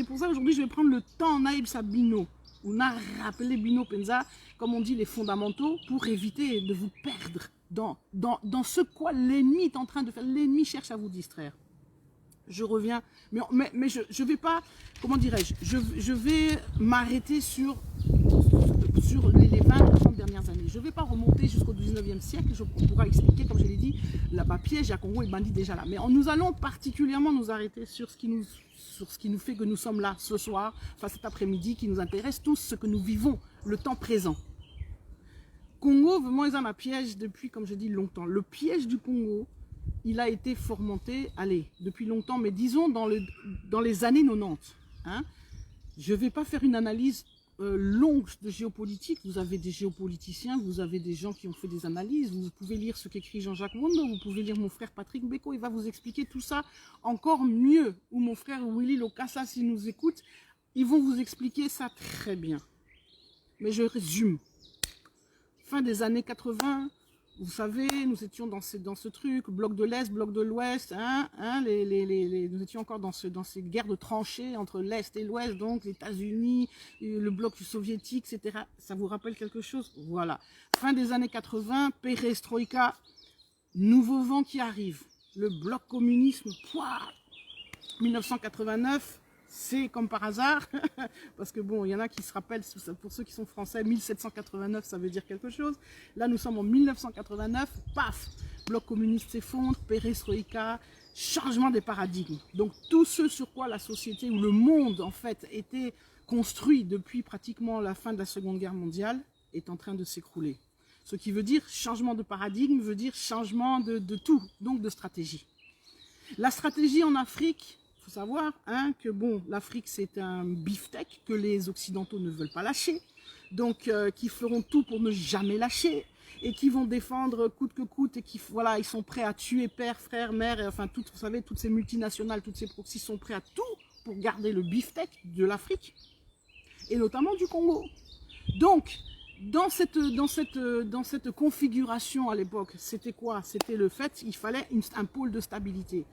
Pour ça, aujourd'hui, je vais prendre le temps, Naïb Sabino, On a rappelé Bino Penza, comme on dit, les fondamentaux pour éviter de vous perdre dans ce quoi l'ennemi est en train de faire. L'ennemi cherche à vous distraire. Je reviens, mais je vais pas, comment dirais-je, je vais m'arrêter sur les 20-30 dernières années. Je ne vais pas remonter jusqu'au 19e siècle, on pourra expliquer, comme je l'ai dit, là-bas piège à Congo et bandit déjà là. Mais nous allons particulièrement nous arrêter sur ce qui nous fait que nous sommes là ce soir, enfin cet après-midi, qui nous intéresse tous, ce que nous vivons, le temps présent. Congo, vraiment, ils ont un piège depuis, comme je dis, longtemps. Le piège du Congo, il a été fomenté, allez, depuis longtemps, mais disons dans les années 90. Hein. Je ne vais pas faire une analyse longue de géopolitique. Vous avez des géopoliticiens, vous avez des gens qui ont fait des analyses. Vous pouvez lire ce qu'écrit Jean-Jacques Wondo, vous pouvez lire mon frère Patrick Beko, il va vous expliquer tout ça encore mieux. Ou mon frère Willy Lokassa, s'il nous écoute, ils vont vous expliquer ça très bien. Mais je résume. Fin des années 80, vous savez, nous étions dans ce truc, bloc de l'Est, bloc de l'Ouest, nous étions encore dans ces guerres de tranchées entre l'Est et l'Ouest, donc les États-Unis, le bloc soviétique, etc. Ça vous rappelle quelque chose? Voilà. Fin des années 80, perestroïka, nouveau vent qui arrive. Le bloc communisme, 1989, c'est comme par hasard, parce que bon, il y en a qui se rappellent, pour ceux qui sont français, 1789, ça veut dire quelque chose. Là, nous sommes en 1989, paf, bloc communiste s'effondre, perestroïka, changement des paradigmes. Donc, tout ce sur quoi la société ou le monde, en fait, était construit depuis pratiquement la fin de la Seconde Guerre mondiale, est en train de s'écrouler. Ce qui veut dire changement de paradigme, veut dire changement de tout, donc de stratégie. La stratégie en Afrique, il faut savoir que bon, l'Afrique c'est un beefsteak que les Occidentaux ne veulent pas lâcher, donc qui feront tout pour ne jamais lâcher et qui vont défendre coûte que coûte et qui voilà, ils sont prêts à tuer père, frère, mère, et, enfin vous savez, toutes ces multinationales, toutes ces proxys sont prêts à tout pour garder le beefsteak de l'Afrique et notamment du Congo. Donc dans cette configuration à l'époque, c'était quoi? C'était le fait qu'il fallait un pôle de stabilité.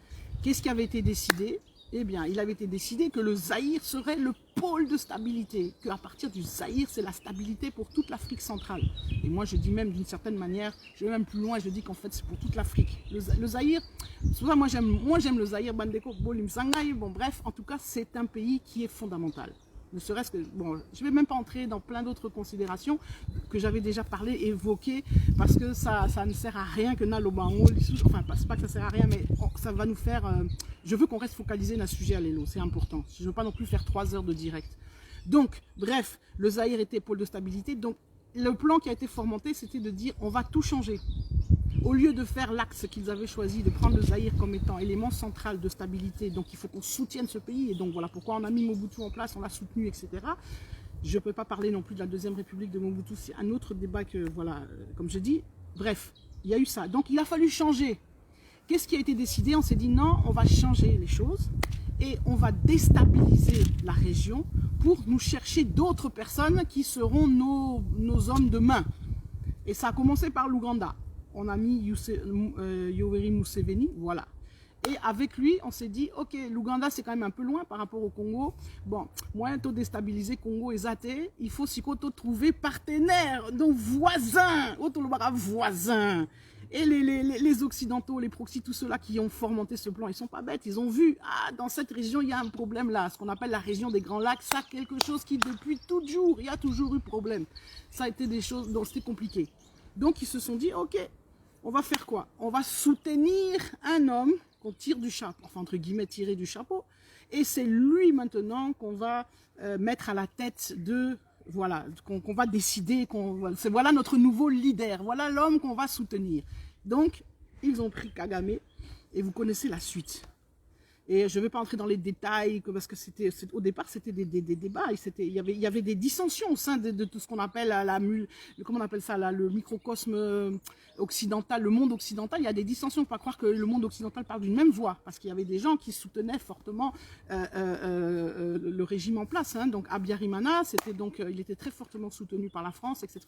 Qu'est-ce qui avait été décidé? Eh bien, il avait été décidé que le Zaïre serait le pôle de stabilité, qu'à partir du Zaïre, c'est la stabilité pour toute l'Afrique centrale. Et moi, je dis même d'une certaine manière, je vais même plus loin, je dis qu'en fait, c'est pour toute l'Afrique. Le Zaïre, c'est pour ça moi j'aime le Zaïre, Bandeko, Bolim Sangaï, bon bref, en tout cas, c'est un pays qui est fondamental. Ne serait-ce que, bon, je ne vais même pas entrer dans plein d'autres considérations que j'avais déjà parlé, évoquées, parce que ça ne sert à rien que Nalobango, enfin, c'est pas que ça sert à rien, mais ça va nous faire, je veux qu'on reste focalisé sur le sujet à l'élo, c'est important. Je ne veux pas non plus faire 3 heures de direct. Donc, bref, le Zaïre était pôle de stabilité, donc le plan qui a été fomenté, c'était de dire, on va tout changer. Au lieu de faire l'axe qu'ils avaient choisi, de prendre le Zaïre comme étant élément central de stabilité, donc il faut qu'on soutienne ce pays, et donc voilà pourquoi on a mis Mobutu en place, on l'a soutenu, etc. Je ne peux pas parler non plus de la Deuxième République de Mobutu, c'est un autre débat que, voilà, comme je dis. Bref, il y a eu ça. Donc il a fallu changer. Qu'est-ce qui a été décidé? On s'est dit non, on va changer les choses et on va déstabiliser la région pour nous chercher d'autres personnes qui seront nos hommes de main. Et ça a commencé par l'Ouganda. On a mis Yoweri Museveni, voilà. Et avec lui, on s'est dit, ok, l'Ouganda, c'est quand même un peu loin par rapport au Congo. Bon, moyen de déstabiliser Congo et Zate, il faut si trouver partenaire, donc voisin, voisin. Et les Occidentaux, les proxys, tous ceux-là qui ont fomenté ce plan, ils sont pas bêtes, ils ont vu, dans cette région, il y a un problème là, ce qu'on appelle la région des Grands Lacs, ça, quelque chose qui, depuis toujours, il y a toujours eu problème. Ça a été des choses dont c'était compliqué. Donc, ils se sont dit, ok, on va faire quoi? On va soutenir un homme qu'on tire du chapeau, enfin entre guillemets tirer du chapeau, et c'est lui maintenant qu'on va mettre à la tête de, voilà, qu'on va décider, voilà notre nouveau leader, voilà l'homme qu'on va soutenir. Donc, ils ont pris Kagame, et vous connaissez la suite. Et je ne vais pas entrer dans les détails, parce que au départ, c'était des débats. Il y avait des dissensions au sein de tout ce qu'on appelle comment on appelle ça, le microcosme occidental, le monde occidental. Il y a des dissensions. Il ne faut pas croire que le monde occidental parle d'une même voix, parce qu'il y avait des gens qui soutenaient fortement le régime en place. Hein. Donc, Abiyarimana, il était très fortement soutenu par la France, etc.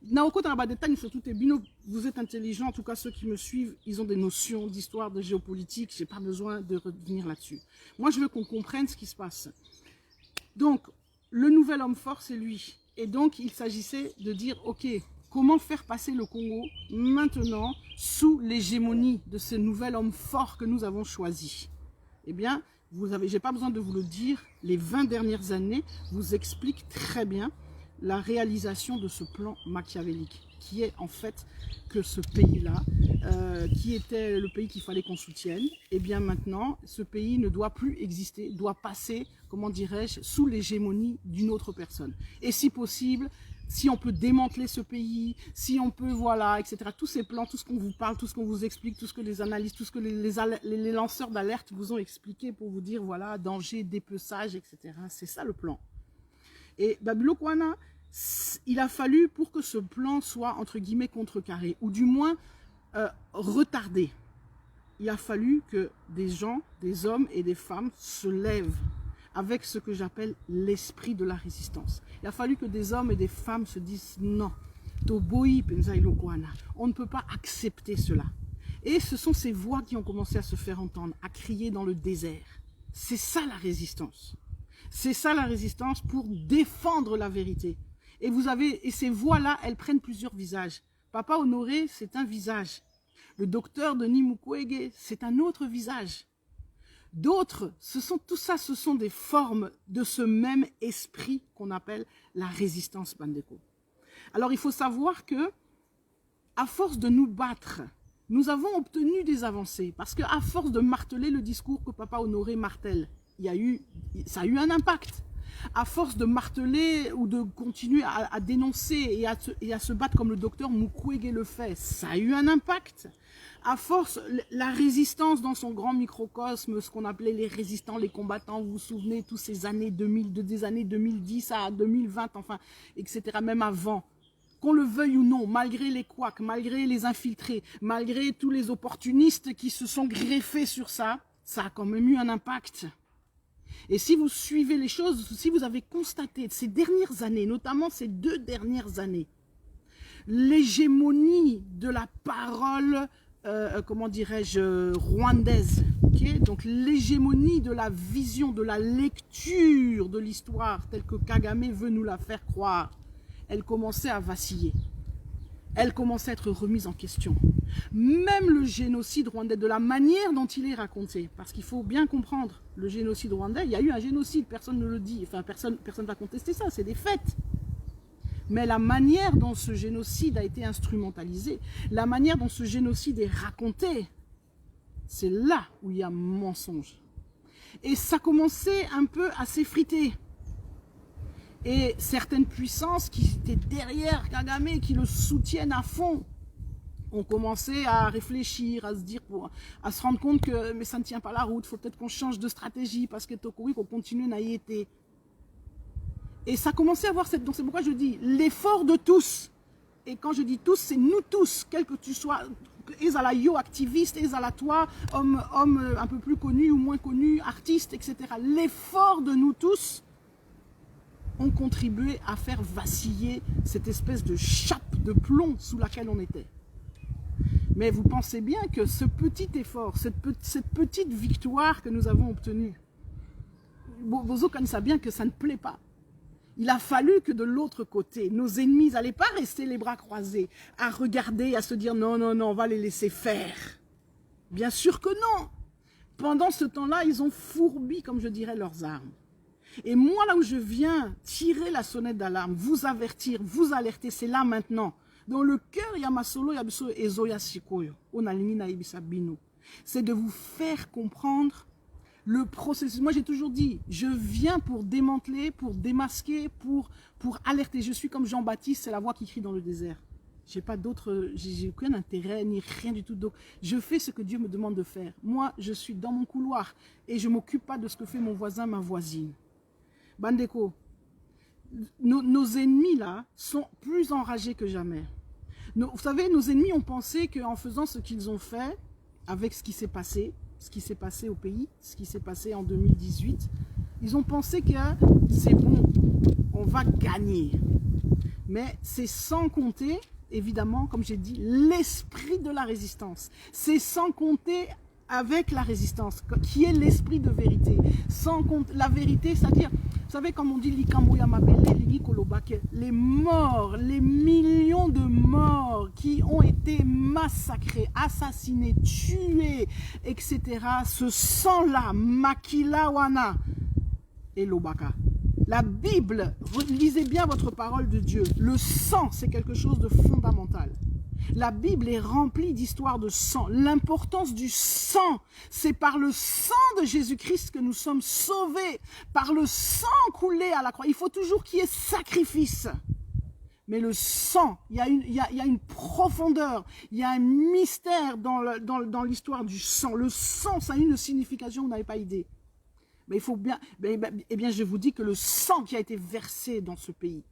Naoko Tarabadeta, surtout Bino, vous êtes intelligents, en tout cas ceux qui me suivent, ils ont des notions d'histoire, de géopolitique. Je n'ai pas besoin de revenir là-dessus. Moi, je veux qu'on comprenne ce qui se passe. Donc, le nouvel homme fort, c'est lui. Et donc, il s'agissait de dire, ok, comment faire passer le Congo maintenant sous l'hégémonie de ce nouvel homme fort que nous avons choisi? Eh bien, je n'ai pas besoin de vous le dire, les 20 dernières années vous expliquent très bien la réalisation de ce plan machiavélique, qui est en fait que ce pays-là, qui était le pays qu'il fallait qu'on soutienne, et bien maintenant, ce pays ne doit plus exister, doit passer, comment dirais-je, sous l'hégémonie d'une autre personne. Et si possible, si on peut démanteler ce pays, si on peut, voilà, etc. Tous ces plans, tout ce qu'on vous parle, tout ce qu'on vous explique, tout ce que les analystes, tout ce que les lanceurs d'alerte vous ont expliqué pour vous dire, voilà, danger, dépeçage, etc. C'est ça le plan. Et Babilokwana, il a fallu pour que ce plan soit, entre guillemets, contrecarré, ou du moins retardé. Il a fallu que des gens, des hommes et des femmes se lèvent avec ce que j'appelle l'esprit de la résistance. Il a fallu que des hommes et des femmes se disent non, on ne peut pas accepter cela. Et ce sont ces voix qui ont commencé à se faire entendre, à crier dans le désert. C'est ça la résistance. C'est ça la résistance pour défendre la vérité. Et ces voix-là, elles prennent plusieurs visages. Papa Honoré, c'est un visage. Le docteur Denis Mukwege, c'est un autre visage. D'autres, tout ça, ce sont des formes de ce même esprit qu'on appelle la résistance Bandeko. Alors, il faut savoir que, à force de nous battre, nous avons obtenu des avancées. Parce qu'à force de marteler le discours que Papa Honoré martèle, ça a eu un impact. À force de marteler ou de continuer à dénoncer et à se battre comme le docteur Mukwege le fait, ça a eu un impact. À force, la résistance dans son grand microcosme, ce qu'on appelait les résistants, les combattants, vous vous souvenez, tous ces années 2000, des années 2010 à 2020, enfin, etc., même avant, qu'on le veuille ou non, malgré les couacs, malgré les infiltrés, malgré tous les opportunistes qui se sont greffés sur ça, ça a quand même eu un impact. Et si vous suivez les choses, si vous avez constaté ces dernières années, notamment ces 2 dernières années, l'hégémonie de la parole, comment dirais-je, rwandaise, okay? Donc l'hégémonie de la vision, de la lecture de l'histoire telle que Kagame veut nous la faire croire, elle commençait à vaciller. Elle commençait à être remise en question. Même le génocide rwandais, de la manière dont il est raconté, parce qu'il faut bien comprendre, le génocide rwandais, il y a eu un génocide, personne ne le dit, enfin personne ne va contester ça, c'est des faits. Mais la manière dont ce génocide a été instrumentalisé, la manière dont ce génocide est raconté, c'est là où il y a mensonge. Et ça commençait un peu à s'effriter. Et certaines puissances qui étaient derrière Kagame, qui le soutiennent à fond, ont commencé à réfléchir, à se dire, à se rendre compte que mais ça ne tient pas la route, il faut peut-être qu'on change de stratégie, parce que Tokoui, qu'on continue à y être. Et ça a commencé à avoir cette... Donc c'est pourquoi je dis, l'effort de tous, et quand je dis tous, c'est nous tous, quel que tu sois, Ezala yo activiste, Ezala toi, homme un peu plus connu ou moins connu, artiste, etc. L'effort de nous tous ont contribué à faire vaciller cette espèce de chape de plomb sous laquelle on était. Mais vous pensez bien que ce petit effort, cette petite victoire que nous avons obtenue, Bozo connaissez bien que ça ne plaît pas. Il a fallu que de l'autre côté, nos ennemis n'allaient pas rester les bras croisés, à regarder, à se dire non, non, non, on va les laisser faire. Bien sûr que non. Pendant ce temps-là, ils ont fourbi, comme je dirais, leurs armes. Et moi, là où je viens tirer la sonnette d'alarme, vous avertir, vous alerter, c'est là maintenant. Dans le cœur, Yamasolo, Yabiso, Ezoya Sikoyo, Onalini Naibisa Bino. C'est de vous faire comprendre le processus. Moi, j'ai toujours dit, je viens pour démanteler, pour démasquer, pour alerter. Je suis comme Jean-Baptiste, c'est la voix qui crie dans le désert. J'ai aucun intérêt, ni rien du tout. Donc, je fais ce que Dieu me demande de faire. Moi, je suis dans mon couloir et je ne m'occupe pas de ce que fait mon voisin, ma voisine. Bandeko, nos ennemis là sont plus enragés que jamais. Vous savez, nos ennemis ont pensé qu'en faisant ce qu'ils ont fait, avec ce qui s'est passé au pays, ce qui s'est passé en 2018, ils ont pensé que c'est bon, on va gagner. Mais c'est sans compter, évidemment, comme j'ai dit, l'esprit de la résistance. C'est sans compter avec la résistance, qui est l'esprit de vérité. Sans compter la vérité, c'est-à-dire, vous savez, comme on dit, les morts, les millions de morts qui ont été massacrés, assassinés, tués, etc. Ce sang-là, Makila Wana et Lobaka. La Bible, lisez bien votre parole de Dieu. Le sang, c'est quelque chose de fondamental. La Bible est remplie d'histoires de sang. L'importance du sang, c'est par le sang de Jésus-Christ que nous sommes sauvés. Par le sang coulé à la croix. Il faut toujours qu'il y ait sacrifice. Mais le sang, il y a une profondeur, il y a un mystère dans l'histoire du sang. Le sang, ça a une signification, vous n'avez pas idée. Mais il faut bien, eh bien, je vous dis que le sang qui a été versé dans ce pays,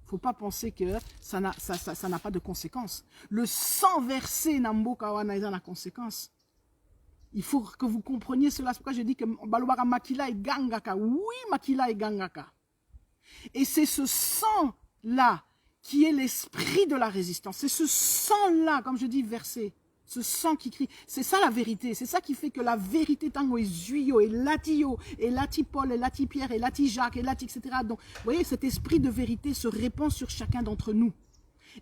il ne faut pas penser que ça n'a pas de conséquences. Le sang versé n'a pas conséquence. Il faut que vous compreniez cela. C'est pourquoi je dis que Balobara Makila et Gangaka. Oui, Makila et Gangaka. Et c'est ce sang-là qui est l'esprit de la résistance. C'est ce sang-là, comme je dis, versé. Ce sang qui crie. C'est ça la vérité. C'est ça qui fait que la vérité tango est zuyo, et latio, et lati Paul, et lati Pierre, et lati Jacques, et lati, etc. Donc, vous voyez, cet esprit de vérité se répand sur chacun d'entre nous.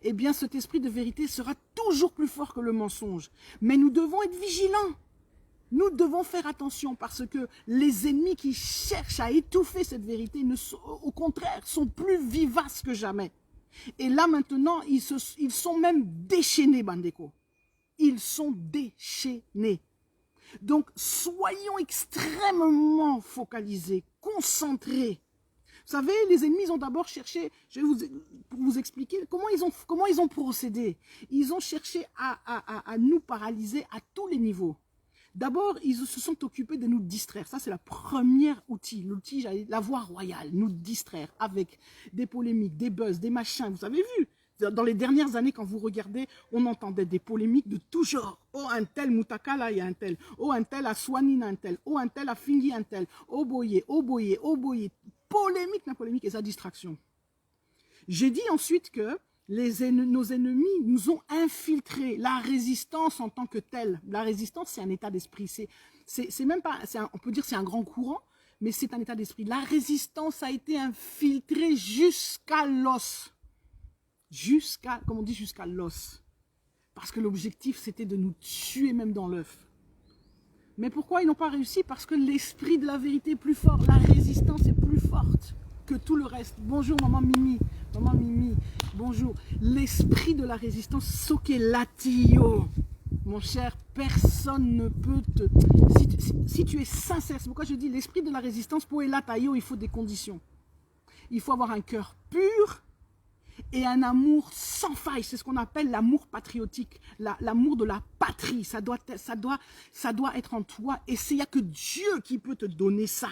Eh bien, cet esprit de vérité sera toujours plus fort que le mensonge. Mais nous devons être vigilants. Nous devons faire attention parce que les ennemis qui cherchent à étouffer cette vérité, au contraire, sont plus vivaces que jamais. Et là, maintenant, ils sont même déchaînés, Bandeko. Ils sont déchaînés. Donc, soyons extrêmement focalisés, concentrés. Vous savez, les ennemis ont d'abord cherché, pour vous expliquer, comment ils ont procédé. Ils ont cherché à nous paralyser à tous les niveaux. D'abord, ils se sont occupés de nous distraire. Ça, c'est la première outil, l'outil, la voie royale, nous distraire avec des polémiques, des buzz, des machins. Vous avez vu, dans les dernières années, quand vous regardez, on entendait des polémiques de tout genre. Oh, un tel Moutakala, il y a un tel. Oh, un tel a Swanine, un tel. Oh, un tel a Fingi, un tel. Oh, boye, oh, boye, oh, boye. Polémique, la polémique et sa distraction. J'ai dit ensuite que nos ennemis nous ont infiltré la résistance en tant que telle. La résistance, c'est un état d'esprit. C'est même pas, on peut dire c'est un grand courant, mais c'est un état d'esprit. La résistance a été infiltrée jusqu'à l'os. Comme on dit, jusqu'à l'os. Parce que l'objectif, c'était de nous tuer même dans l'œuf. Mais pourquoi ils n'ont pas réussi? Parce que l'esprit de la vérité est plus fort. La résistance est plus forte que tout le reste. Bonjour maman Mimi. Maman Mimi, bonjour. L'esprit de la résistance, soke latio. Mon cher, personne ne peut te... Si tu es sincère, c'est pourquoi je dis l'esprit de la résistance, pour elataio, il faut des conditions. Il faut avoir un cœur pur et un amour sans faille. C'est ce qu'on appelle l'amour patriotique, l'amour de la patrie. Ça doit être en toi. Et il n'y a que Dieu qui peut te donner ça.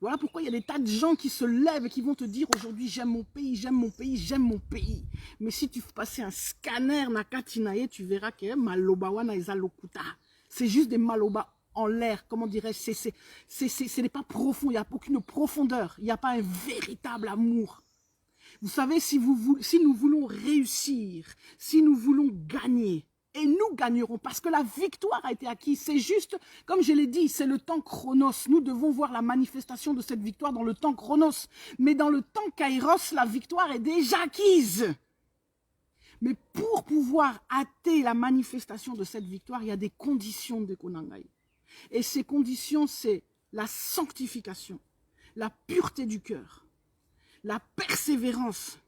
Voilà pourquoi il y a des tas de gens qui se lèvent et qui vont te dire aujourd'hui j'aime mon pays, j'aime mon pays, j'aime mon pays. Mais si tu fais passer un scanner nakatinaye, tu verras que maloba wana ezalokuta. C'est juste des malobas en l'air, comment dirais-je, ce n'est pas profond, il n'y a aucune profondeur, il n'y a pas un véritable amour. Vous savez, si nous voulons réussir, si nous voulons gagner, et nous gagnerons parce que la victoire a été acquise. C'est juste, comme je l'ai dit, c'est le temps chronos. Nous devons voir la manifestation de cette victoire dans le temps chronos. Mais dans le temps kairos, la victoire est déjà acquise. Mais pour pouvoir hâter la manifestation de cette victoire, il y a des conditions de Konangai. Et ces conditions, c'est la sanctification, la pureté du cœur, la persévérance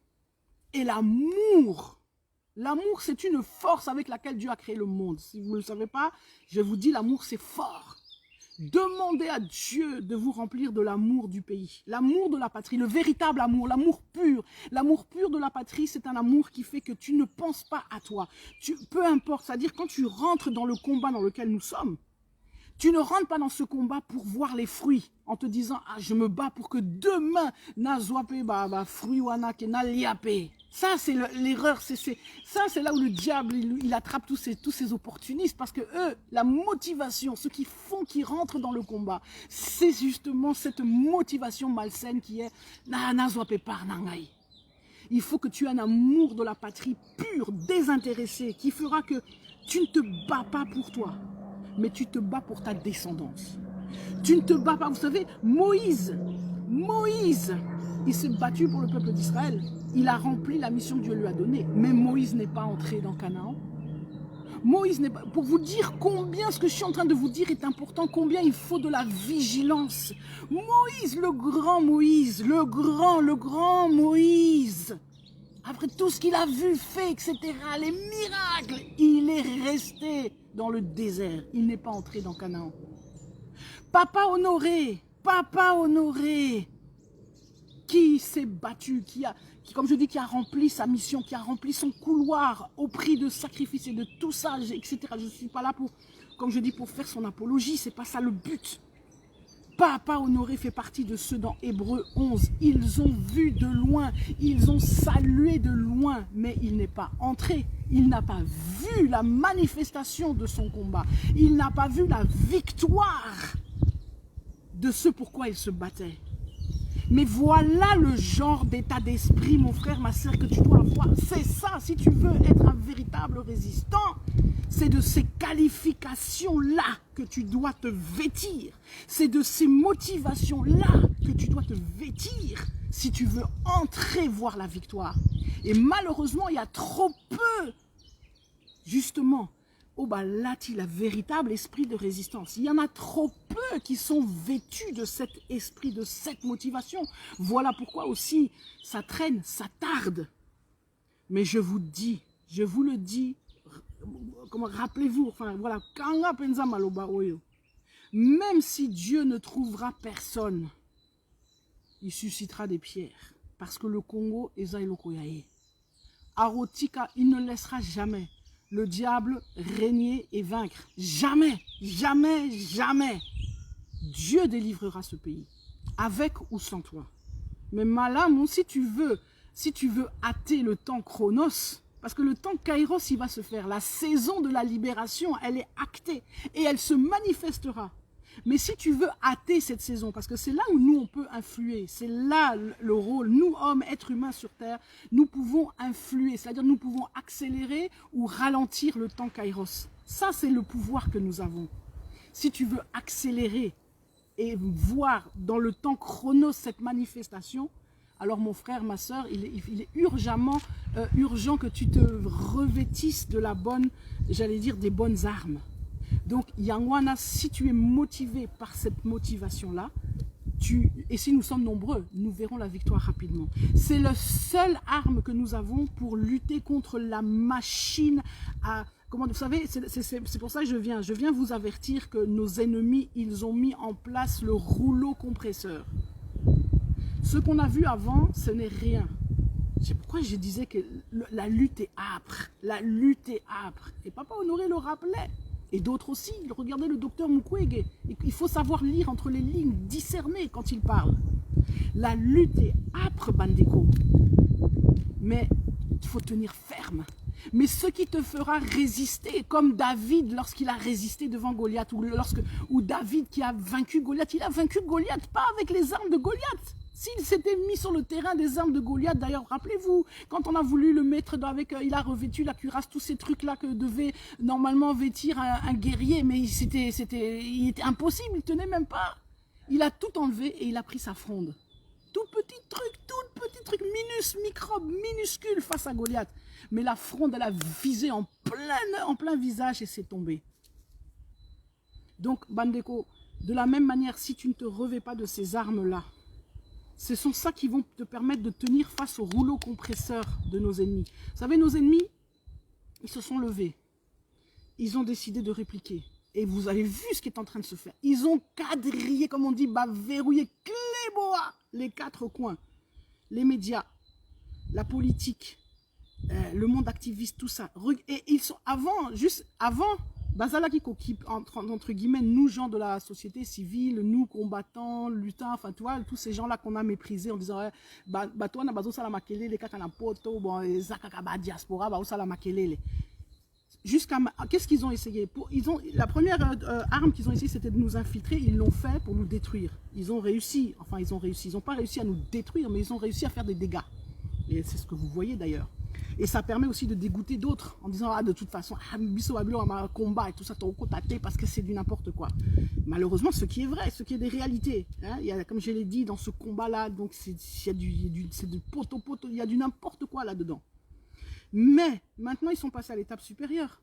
et l'amour. L'amour, c'est une force avec laquelle Dieu a créé le monde. Si vous ne le savez pas, je vous dis, l'amour, c'est fort. Demandez à Dieu de vous remplir de l'amour du pays, l'amour de la patrie, le véritable amour, l'amour pur. L'amour pur de la patrie, c'est un amour qui fait que tu ne penses pas à toi. Peu importe, c'est-à-dire quand tu rentres dans le combat dans lequel nous sommes, tu ne rentres pas dans ce combat pour voir les fruits, en te disant, ah, je me bats pour que demain, na zoape fruit wana ke na liape. Ça, c'est l'erreur. Ça, c'est là où le diable, il attrape tous ces opportunistes. Parce que eux, la motivation, ceux qui rentrent dans le combat, c'est justement cette motivation malsaine qui est na zoape par nangai. Il faut que tu aies un amour de la patrie pur, désintéressé, qui fera que tu ne te bats pas pour toi, mais tu te bats pour ta descendance. Tu ne te bats pas. Vous savez, Moïse, il s'est battu pour le peuple d'Israël. Il a rempli la mission que Dieu lui a donnée. Mais Moïse n'est pas entré dans Canaan. Moïse n'est pas... Pour vous dire combien ce que je suis en train de vous dire est important, combien il faut de la vigilance. Moïse, le grand Moïse, le grand Moïse, après tout ce qu'il a vu, fait, etc., les miracles, il est resté dans le désert. Il n'est pas entré dans Canaan. Papa Honoré, qui s'est battu, qui, comme je dis, qui a rempli sa mission, qui a rempli son couloir au prix de sacrifices et de tout ça, etc. Je ne suis pas là pour, comme je dis, pour faire son apologie, c'est pas ça le but. Papa Honoré fait partie de ceux dans Hébreux 11. Ils ont vu de loin, ils ont salué de loin, mais il n'est pas entré. Il n'a pas vu la manifestation de son combat. Il n'a pas vu la victoire de ce pourquoi il se battait. Mais voilà le genre d'état d'esprit, mon frère, ma soeur, que tu dois avoir. C'est ça, si tu veux être un véritable résistant, c'est de ces qualifications-là que tu dois te vêtir. C'est de ces motivations-là que tu dois te vêtir si tu veux entrer voir la victoire. Et malheureusement, il y a trop peu, justement, la véritable esprit de résistance. Il y en a trop peu qui sont vêtus de cet esprit, de cette motivation. Voilà pourquoi aussi ça traîne, ça tarde. Mais je vous le dis, rappelez-vous, enfin voilà, même si Dieu ne trouvera personne, il suscitera des pierres. Parce que le Congo est Zailokoyae. Arotika, il ne laissera jamais le diable régner et vaincre. Jamais, jamais, jamais. Dieu délivrera ce pays, avec ou sans toi. Mais Malam, si tu veux hâter le temps chronos, parce que le temps kairos, il va se faire. La saison de la libération, elle est actée et elle se manifestera. Mais si tu veux hâter cette saison, parce que c'est là où nous, on peut influer, c'est là le rôle, nous, hommes, êtres humains sur Terre, nous pouvons influer, c'est-à-dire nous pouvons accélérer ou ralentir le temps kairos. Ça, c'est le pouvoir que nous avons. Si tu veux accélérer et voir dans le temps chronos cette manifestation, alors mon frère, ma soeur, il est urgent que tu te revêtisses de la bonne, j'allais dire, des bonnes armes. Donc, Yangwana, si tu es motivé par cette motivation-là, et si nous sommes nombreux, nous verrons la victoire rapidement. C'est la seule arme que nous avons pour lutter contre la machine à... Vous savez, c'est pour ça que je viens vous avertir que nos ennemis, ils ont mis en place le rouleau compresseur. Ce qu'on a vu avant, ce n'est rien. C'est pourquoi je disais que la lutte est âpre. La lutte est âpre. Et Papa Honoré le rappelait. Et d'autres aussi. Regardez le docteur Mukwege. Il faut savoir lire entre les lignes, discerner quand il parle. La lutte est âpre, Bandeko. Mais il faut tenir ferme. Mais ce qui te fera résister, comme David lorsqu'il a résisté devant Goliath, ou David qui a vaincu Goliath, il a vaincu Goliath pas avec les armes de Goliath. S'il s'était mis sur le terrain des armes de Goliath, d'ailleurs, rappelez-vous, quand on a voulu le mettre il a revêtu la cuirasse, tous ces trucs-là que devait normalement vêtir un guerrier, mais il était impossible, il ne tenait même pas. Il a tout enlevé et il a pris sa fronde. Tout petit truc, microbe, minuscule face à Goliath. Mais la fronde, elle a visé en plein visage et c'est tombé. Donc, Bandeko, de la même manière, si tu ne te revêts pas de ces armes-là, ce sont ça qui vont te permettre de tenir face au rouleau compresseur de nos ennemis. Vous savez, nos ennemis, ils se sont levés. Ils ont décidé de répliquer. Et vous avez vu ce qui est en train de se faire. Ils ont quadrillé, comme on dit, verrouillé, cléboa, les quatre coins. Les médias, la politique, le monde activiste, tout ça. Et ils sont juste avant, Bazalaki qui, entre guillemets, nous gens de la société civile, nous combattants, luttants, enfin tu vois, tous ces gens-là qu'on a méprisés en disant toi na bazo sala makele les kaka na poto bon zakaka ba diaspora ba sala makele. Jusqu'à qu'est-ce qu'ils ont essayé la première arme qu'ils ont essayé, c'était de nous infiltrer. Ils l'ont fait pour nous détruire. Ils ont réussi, ils n'ont pas réussi à nous détruire, mais ils ont réussi à faire des dégâts. Et c'est ce que vous voyez d'ailleurs. Et ça permet aussi de dégoûter d'autres en disant, ah, de toute façon, biso babilo, un combat et tout ça, ton côté parce que c'est du n'importe quoi. Malheureusement, ce qui est vrai, ce qui est des réalités. Hein, il y a, comme je l'ai dit, dans ce combat-là, donc c'est du poteau, il y a du n'importe quoi là-dedans. Mais maintenant, ils sont passés à l'étape supérieure.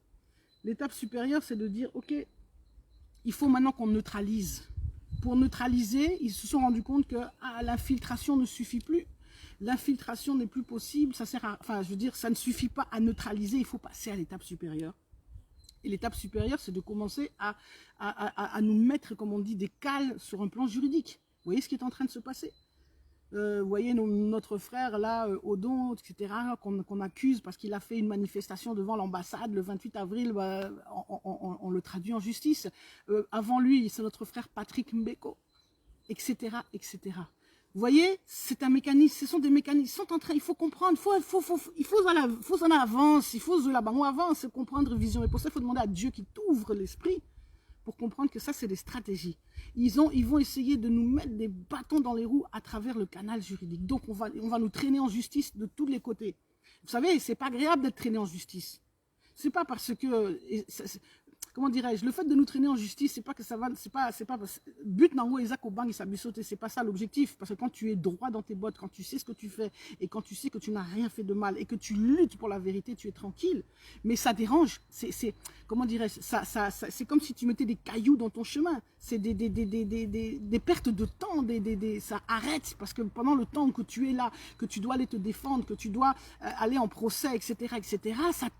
L'étape supérieure, c'est de dire, ok, il faut maintenant qu'on neutralise. Pour neutraliser, ils se sont rendus compte que l'infiltration ne suffit plus. L'infiltration n'est plus possible. Ça sert à, enfin, je veux dire, ça ne suffit pas à neutraliser. Il faut passer à l'étape supérieure. Et l'étape supérieure, c'est de commencer à nous mettre, comme on dit, des cales sur un plan juridique. Vous voyez ce qui est en train de se passer? Vous voyez notre frère là, Odon, etc., qu'on accuse parce qu'il a fait une manifestation devant l'ambassade le 28 avril, on le traduit en justice. Avant lui, c'est notre frère Patrick Mbeko, etc., etc. Vous voyez, c'est un mécanisme, ce sont des mécanismes, ils sont en train, il faut comprendre, il faut en avance, il faut de la banque avance, comprendre vision. Et pour ça, il faut demander à Dieu qui t'ouvre l'esprit pour comprendre que ça, c'est des stratégies. Ils vont essayer de nous mettre des bâtons dans les roues à travers le canal juridique. Donc, on va nous traîner en justice de tous les côtés. Vous savez, c'est pas agréable d'être traîné en justice. C'est pas parce que... Comment dirais-je, le fait de nous traîner en justice, c'est pas que ça va, c'est pas but nango ezako bang isabisote, c'est pas ça l'objectif, parce que quand tu es droit dans tes bottes, quand tu sais ce que tu fais et quand tu sais que tu n'as rien fait de mal et que tu luttes pour la vérité, tu es tranquille. Mais ça dérange, comment dirais-je, c'est comme si tu mettais des cailloux dans ton chemin, c'est des pertes de temps, ça arrête parce que pendant le temps que tu es là, que tu dois aller te défendre, que tu dois aller en procès, etc.,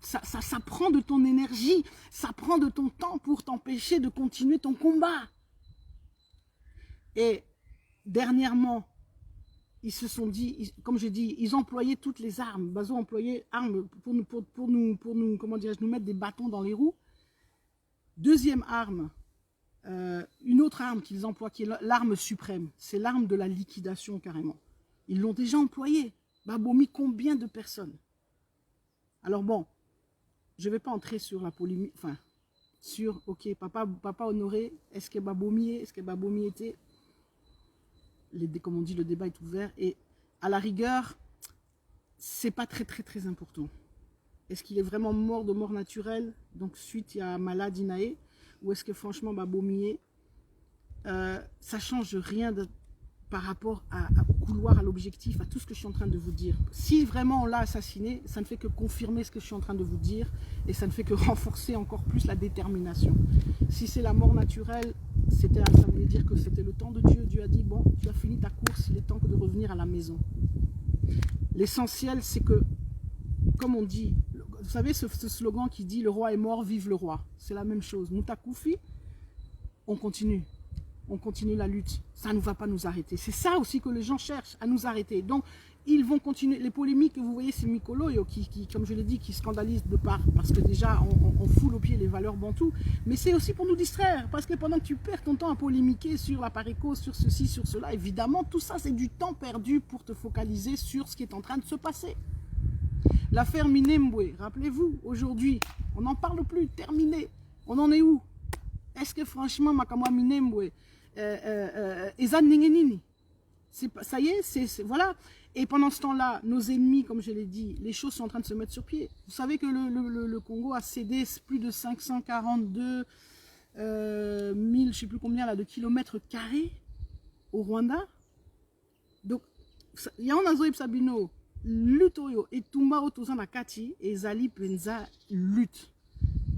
ça prend de ton énergie, ça prend de ton temps pour t'empêcher de continuer ton combat. Et dernièrement, ils se sont dit, comme je dis, ils employaient toutes les armes. Bazo employait armes pour nous, comment dirais-je, nous mettre des bâtons dans les roues. Deuxième arme, une autre arme qu'ils emploient, qui est l'arme suprême, c'est l'arme de la liquidation carrément. Ils l'ont déjà employée. Babomi, combien de personnes? Alors bon, je ne vais pas entrer sur la polémique, enfin, sur, ok, papa honoré, est-ce que Babomi était, comme on dit, le débat est ouvert, et à la rigueur, c'est pas très important. Est-ce qu'il est vraiment mort de mort naturelle, donc suite à maladie Inae, ou est-ce que franchement Babomi ça change rien par rapport au couloir, à l'objectif, à tout ce que je suis en train de vous dire. Si vraiment on l'a assassiné, ça ne fait que confirmer ce que je suis en train de vous dire et ça ne fait que renforcer encore plus la détermination. Si c'est la mort naturelle, ça voulait dire que c'était le temps de Dieu. Dieu a dit, bon, tu as fini ta course, il est temps de revenir à la maison. L'essentiel, c'est que, comme on dit, vous savez ce slogan qui dit « Le roi est mort, vive le roi ». C'est la même chose. Moutakoufi, on continue. On continue la lutte, ça ne va pas nous arrêter. C'est ça aussi que les gens cherchent, à nous arrêter. Donc, ils vont continuer. Les polémiques que vous voyez, c'est Mikolo qui, comme je l'ai dit, qui scandalise de part, parce que déjà, on foule au pied les valeurs bantoues, mais c'est aussi pour nous distraire, parce que pendant que tu perds ton temps à polémiquer sur la paréco, sur ceci, sur cela, évidemment, tout ça, c'est du temps perdu pour te focaliser sur ce qui est en train de se passer. L'affaire Minembwe, rappelez-vous, aujourd'hui, on n'en parle plus, terminé. On en est où? Est-ce que franchement, Makamwa Minembwe, ça y est, voilà. Et pendant ce temps-là, nos ennemis, comme je l'ai dit, les choses sont en train de se mettre sur pied. Vous savez que le Congo a cédé plus de 542 000, je ne sais plus combien là, de kilomètres carrés au Rwanda. Donc, il y a un Azoïb Sabino, Lutoyo et Tumba Otozana Kati et Zali Penza lutte.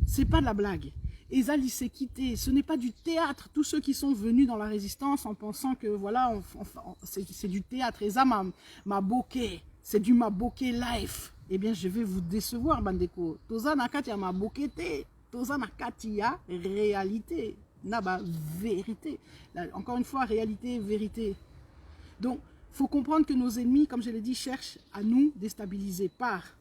C'est pas de la blague. Ezali s'est quitté, ce n'est pas du théâtre. Tous ceux qui sont venus dans la résistance en pensant que voilà, c'est du théâtre. Eza ma bokeh, c'est du ma bokeh life. Eh bien, je vais vous décevoir, Bandeko. Toza nakati ya ma bokeh te, toza nakati ya réalité, naba vérité. Là, encore une fois, réalité, vérité. Donc, il faut comprendre que nos ennemis, comme je l'ai dit, cherchent à nous déstabiliser par.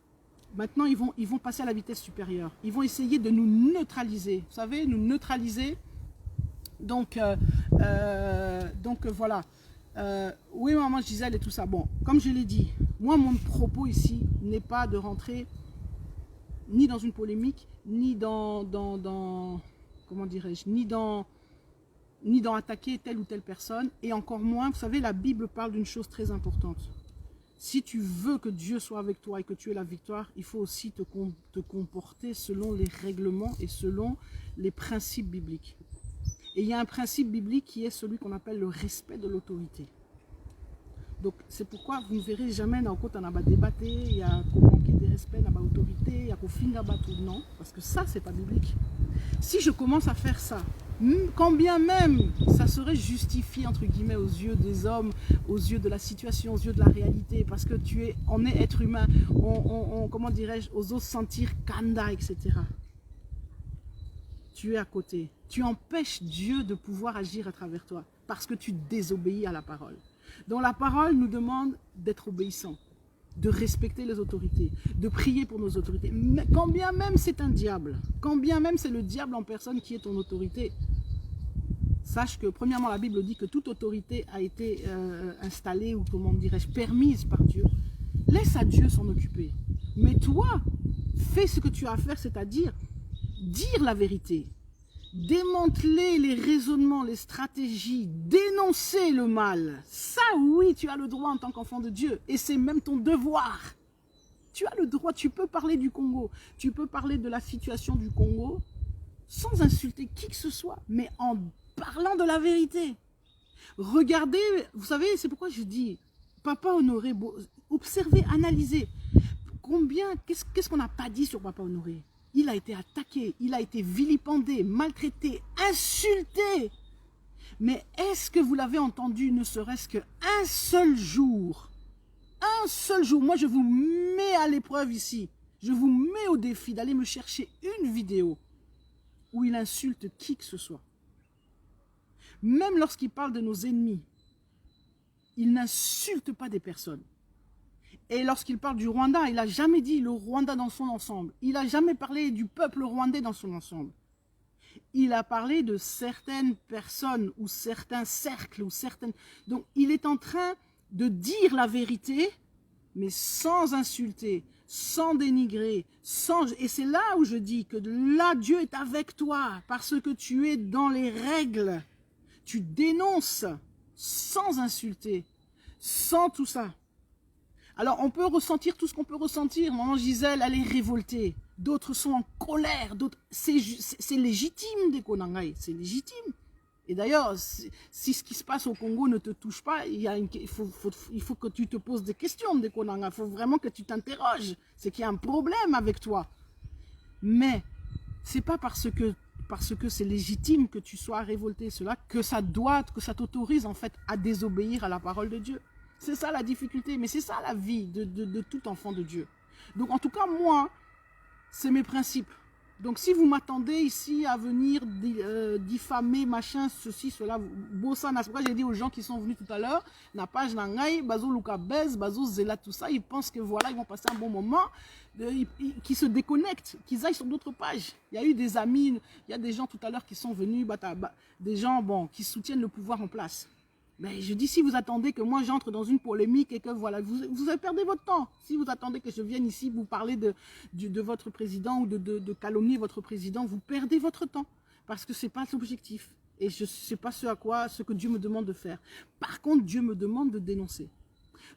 Maintenant, ils vont passer à la vitesse supérieure. Ils vont essayer de nous neutraliser. Vous savez, nous neutraliser. Donc voilà. Oui, maman Gisèle et tout ça. Bon, comme je l'ai dit, moi, mon propos ici n'est pas de rentrer ni dans une polémique, ni dans comment dirais-je, ni dans attaquer telle ou telle personne. Et encore moins, vous savez, la Bible parle d'une chose très importante. Si tu veux que Dieu soit avec toi et que tu aies la victoire, il faut aussi te comporter selon les règlements et selon les principes bibliques. Et il y a un principe biblique qui est celui qu'on appelle le respect de l'autorité. Donc c'est pourquoi vous ne verrez jamais dans le côté on a débatté, il y a qu'on manquer de respect dans l'autorité, il y a qu'on finit tout non, parce que ça c'est pas biblique. Si je commence à faire ça, quand bien même ça serait justifié entre guillemets aux yeux des hommes, aux yeux de la situation, aux yeux de la réalité, parce que on est être humain, comment dirais-je, aux autres sentir kanda, etc. Tu es à côté, tu empêches Dieu de pouvoir agir à travers toi, parce que tu désobéis à la parole. Donc la parole nous demande d'être obéissants, de respecter les autorités, de prier pour nos autorités. Mais quand bien même c'est un diable, quand bien même c'est le diable en personne qui est ton autorité, sache que premièrement la Bible dit que toute autorité a été installée ou comment dirais-je, permise par Dieu. Laisse à Dieu s'en occuper. Mais toi, fais ce que tu as à faire, c'est-à-dire dire la vérité. Démanteler les raisonnements, les stratégies, dénoncer le mal. Ça, oui, tu as le droit en tant qu'enfant de Dieu. Et c'est même ton devoir. Tu as le droit, tu peux parler du Congo. Tu peux parler de la situation du Congo sans insulter qui que ce soit, mais en parlant de la vérité. Regardez, vous savez, c'est pourquoi je dis, Papa Honoré, observez, analysez. Qu'est-ce qu'on n'a pas dit sur Papa Honoré? Il a été attaqué, il a été vilipendé, maltraité, insulté. Mais est-ce que vous l'avez entendu ne serait-ce qu'un seul jour? Un seul jour. Moi, je vous mets à l'épreuve ici. Je vous mets au défi d'aller me chercher une vidéo où il insulte qui que ce soit. Même lorsqu'il parle de nos ennemis, il n'insulte pas des personnes. Et lorsqu'il parle du Rwanda, il n'a jamais dit le Rwanda dans son ensemble. Il n'a jamais parlé du peuple rwandais dans son ensemble. Il a parlé de certaines personnes ou certains cercles ou certaines... Donc, il est en train de dire la vérité, mais sans insulter, sans dénigrer, sans... Et c'est là où je dis que là, Dieu est avec toi parce que tu es dans les règles. Tu dénonces sans insulter, sans tout ça. Alors, on peut ressentir tout ce qu'on peut ressentir. Maman Gisèle, elle est révoltée. D'autres sont en colère. C'est légitime, des Konangai. C'est légitime. Et d'ailleurs, si ce qui se passe au Congo ne te touche pas, il faut que tu te poses des questions, des Konangai. Il faut vraiment que tu t'interroges. C'est qu'il y a un problème avec toi. Mais, c'est pas parce que c'est légitime que tu sois révolté, que ça t'autorise en fait à désobéir à la parole de Dieu. C'est ça la difficulté, mais c'est ça la vie de tout enfant de Dieu. Donc en tout cas, moi, c'est mes principes. Donc si vous m'attendez ici à venir diffamer, machin, ceci, cela, bossana, c'est pourquoi j'ai dit aux gens qui sont venus tout à l'heure, na page nangai, bazo luka bez, bazo zela, tout ça, ils pensent que voilà, ils vont passer un bon moment, qui se déconnectent, qu'ils aillent sur d'autres pages. Il y a eu des amis, il y a des gens tout à l'heure qui sont venus, des gens bon, qui soutiennent le pouvoir en place. Mais je dis, si vous attendez que moi j'entre dans une polémique et que voilà, vous allez perdre votre temps. Si vous attendez que je vienne ici vous parler de votre président ou de calomnier votre président, vous perdez votre temps. Parce que ce n'est pas l'objectif. Et ce n'est pas ce que Dieu me demande de faire. Par contre, Dieu me demande de dénoncer.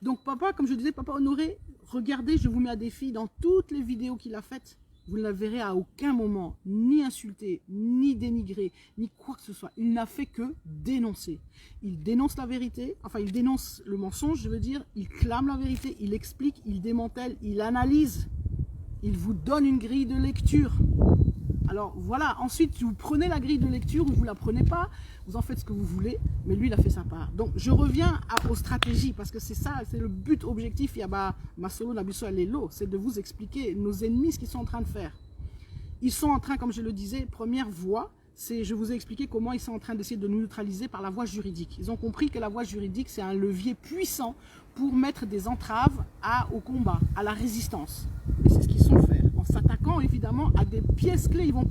Donc papa, comme je disais, Papa Honoré, regardez, je vous mets à défi dans toutes les vidéos qu'il a faites. Vous ne la verrez à aucun moment ni insulter, ni dénigrer, ni quoi que ce soit. Il n'a fait que dénoncer. Il dénonce la vérité, enfin il dénonce le mensonge, je veux dire. Il clame la vérité, il explique, il démantèle, il analyse. Il vous donne une grille de lecture. Alors voilà, ensuite vous prenez la grille de lecture ou vous ne la prenez pas, vous en faites ce que vous voulez, mais lui il a fait sa part. Donc je reviens aux stratégies, parce que c'est ça, c'est le but objectif, il y a Masolo Nabiso Alelo, c'est de vous expliquer nos ennemis ce qu'ils sont en train de faire. Ils sont en train, comme je le disais, première voie, je vous ai expliqué comment ils sont en train d'essayer de nous neutraliser par la voie juridique. Ils ont compris que la voie juridique c'est un levier puissant pour mettre des entraves au combat, à la résistance. Et c'est ce qu'ils sont fait. En s'attaquant évidemment à des pièces clés. Ils vont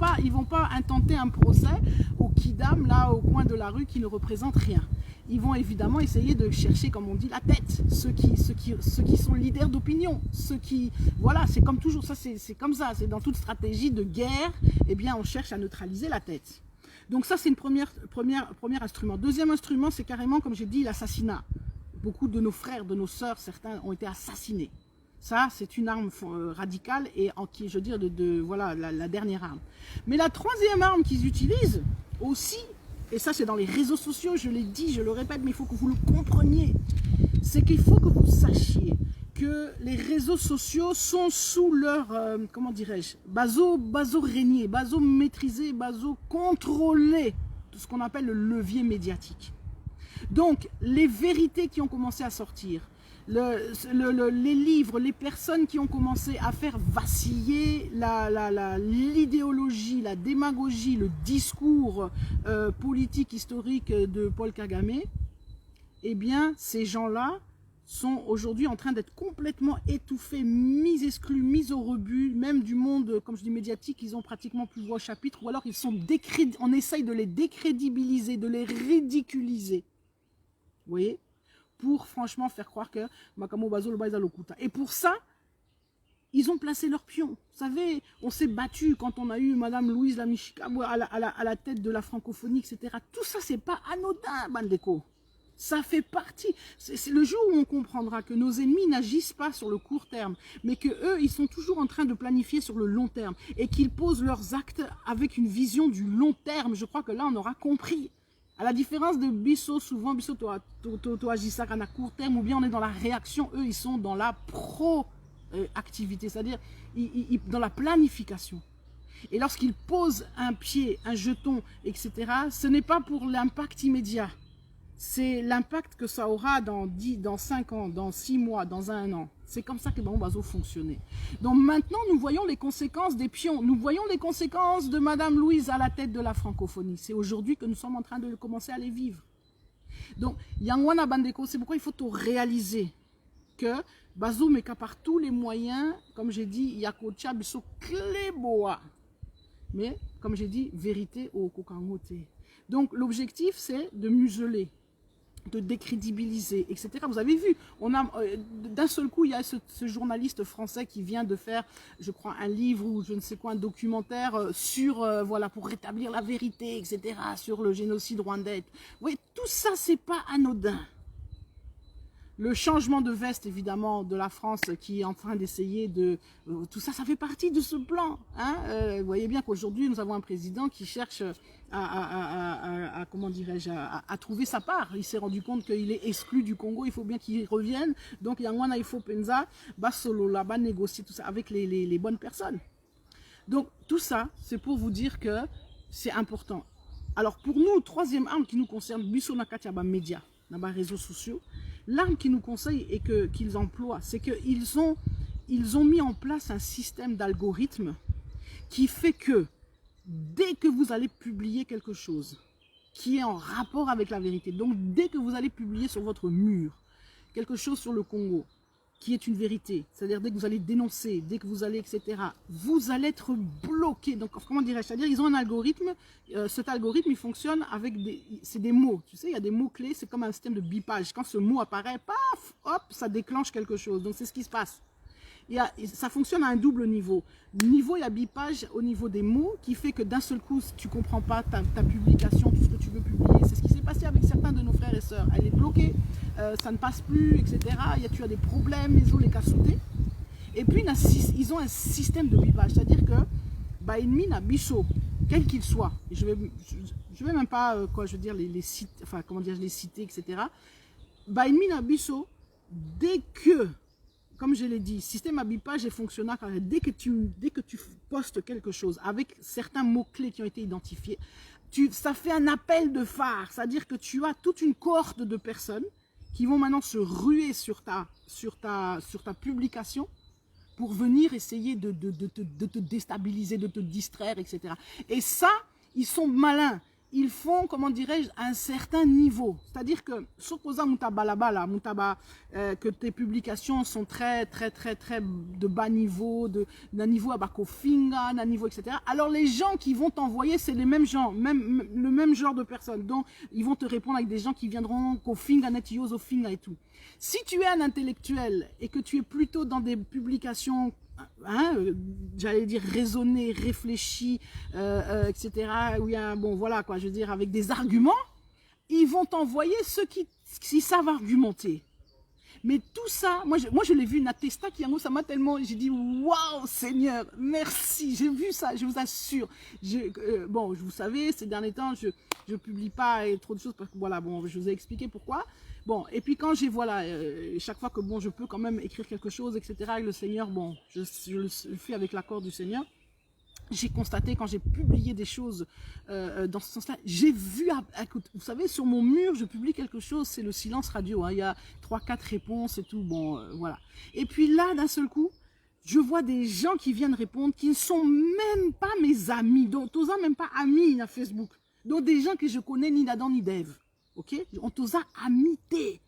pas intenter un procès au Kidam, là au coin de la rue, qui ne représente rien. Ils vont évidemment essayer de chercher, comme on dit, la tête. Ceux qui sont leaders d'opinion. Voilà, c'est comme toujours, ça c'est comme ça. C'est dans toute stratégie de guerre, eh bien on cherche à neutraliser la tête. Donc ça c'est une premier instrument. Deuxième instrument, c'est carrément, comme j'ai dit, l'assassinat. beaucoup de nos frères, de nos sœurs, certains ont été assassinés. Ça, c'est une arme radicale et qui, je veux dire, voilà, la dernière arme. Mais la troisième arme qu'ils utilisent aussi, et ça c'est dans les réseaux sociaux, je l'ai dit, je le répète, mais il faut que vous le compreniez, c'est qu'il faut que vous sachiez que les réseaux sociaux sont sous leur, comment dirais-je, baso régné, baso maîtrisé, baso contrôlé, tout ce qu'on appelle le levier médiatique. Donc, les vérités qui ont commencé à sortir, les livres, les personnes qui ont commencé à faire vaciller l'idéologie, la démagogie, le discours politique, historique de Paul Kagame, eh bien, ces gens-là sont aujourd'hui en train d'être complètement étouffés, mis exclus, mis au rebut, même du monde, comme je dis, médiatique, ils ont pratiquement plus voix au chapitre, ou alors ils sont on essaye de les décrédibiliser, de les ridiculiser. Vous voyez? Pour franchement faire croire que Makamo Bazo le Baïza Lokuta. Et pour ça, ils ont placé leurs pions. Vous savez, on s'est battu quand on a eu Madame Louise Lamichika à la tête de la francophonie, etc. Tout ça, c'est pas anodin, Bandeko. Ça fait partie. C'est le jour où on comprendra que nos ennemis n'agissent pas sur le court terme, mais que eux, ils sont toujours en train de planifier sur le long terme et qu'ils posent leurs actes avec une vision du long terme. Je crois que là, on aura compris. À la différence de Bisso, souvent, Bisso, toi agis ça à court terme, ou bien on est dans la réaction. Eux, ils sont dans la pro-activité, c'est-à-dire dans la planification. Et lorsqu'ils posent un pied, un jeton, etc., ce n'est pas pour l'impact immédiat. C'est l'impact que ça aura dans 5 ans, dans 6 mois, dans 1 an. C'est comme ça que Bambo Bazo fonctionnait. Donc maintenant, nous voyons les conséquences des pions. Nous voyons les conséquences de Madame Louise à la tête de la francophonie. C'est aujourd'hui que nous sommes en train de commencer à les vivre. Donc, Yangwana Bandeko, c'est pourquoi il faut tout réaliser que Bazo Meka par tous les moyens, comme j'ai dit, Yakocha Biso Kleboa. Mais, comme j'ai dit, vérité au Kokangote. Donc, l'objectif, c'est de museler, de décrédibiliser, etc. Vous avez vu, on a d'un seul coup, il y a ce journaliste français qui vient de faire, je crois, un livre ou je ne sais quoi, un documentaire sur, voilà, pour rétablir la vérité, etc., sur le génocide rwandais. Oui, tout ça, c'est pas anodin. Le changement de veste, évidemment, de la France qui est en train d'essayer de... tout ça, ça fait partie de ce plan. Hein. Vous voyez bien qu'aujourd'hui, nous avons un président qui cherche comment dirais-je, à trouver sa part. Il s'est rendu compte qu'il est exclu du Congo, il faut bien qu'il revienne. Donc, Yangwana, il faut penza, bas solo là-bas, négocier tout ça avec les bonnes personnes. Donc, tout ça, c'est pour vous dire que c'est important. Alors, pour nous, troisième arme qui nous concerne, Bisso Nakatiaba Média, dans les réseaux sociaux, l'arme qui nous conseille et qu'ils emploient, c'est qu'ils ont mis en place un système d'algorithme qui fait que dès que vous allez publier quelque chose qui est en rapport avec la vérité, donc dès que vous allez publier sur votre mur quelque chose sur le Congo qui est une vérité, c'est-à-dire dès que vous allez dénoncer, dès que vous allez, etc., vous allez être bloqué. Donc, comment dirais-je? C'est-à-dire ils ont un algorithme, cet algorithme, il fonctionne avec c'est des mots. Tu sais, il y a des mots-clés, c'est comme un système de bipage. Quand ce mot apparaît, paf, hop, ça déclenche quelque chose. Donc, c'est ce qui se passe. Ça fonctionne à un double niveau. Niveau, il y a bipage au niveau des mots qui fait que d'un seul coup, si tu ne comprends pas ta publication, tout ce que tu veux publier, c'est ce qui s'est passé avec certains de nos frères et sœurs. Elle est bloquée, ça ne passe plus, etc. Tu as des problèmes, les os, les cas soudés. Et puis, ils ont un système de bipage, c'est-à-dire que ennemi n'a bicho, quel qu'il soit. Et je vais même pas, les sites, enfin, comment dire, les citer, etc. Ennemi n'a bicho, dès que, comme je l'ai dit, système à bipage est fonctionnel car dès que tu postes quelque chose avec certains mots-clés qui ont été identifiés, ça fait un appel de phare. C'est-à-dire que tu as toute une cohorte de personnes qui vont maintenant se ruer sur ta publication pour venir essayer de te déstabiliser, de te distraire, etc. Et ça, ils sont malins. Ils font, comment dirais-je, un certain niveau. C'est-à-dire que, supposons que tes publications sont très de bas niveau, d'un niveau à Bakofinga, d'un niveau, etc. Alors les gens qui vont t'envoyer, c'est les mêmes gens, le même genre de personnes. Donc, ils vont te répondre avec des gens qui viendront Kofinga, Netio, Zofinga et tout. Si tu es un intellectuel et que tu es plutôt dans des publications j'allais dire raisonné, réfléchi, etc. où il y a, bon voilà quoi, je veux dire, avec des arguments, ils vont t'envoyer ceux qui savent argumenter. Mais tout ça, moi je l'ai vu, Natesta Kiango, ça m'a tellement, j'ai dit, waouh Seigneur, merci, j'ai vu ça, je vous assure. Bon, vous savez, ces derniers temps, je publie pas trop de choses, parce que voilà, bon, je vous ai expliqué pourquoi. Bon, et puis quand j'ai, voilà, chaque fois que bon, je peux quand même écrire quelque chose, etc., avec le Seigneur, bon, je le fais avec l'accord du Seigneur. J'ai constaté quand j'ai publié des choses dans ce sens-là, j'ai vu, écoute, vous savez, sur mon mur, je publie quelque chose, c'est le silence radio, hein, il y a 3-4 réponses et tout, bon, voilà. Et puis là, d'un seul coup, je vois des gens qui viennent répondre, qui ne sont même pas mes amis, dont on n'a même pas amis dans Facebook, donc des gens que je connais ni d'Adam ni d'Ève, ok? On t'osa amité.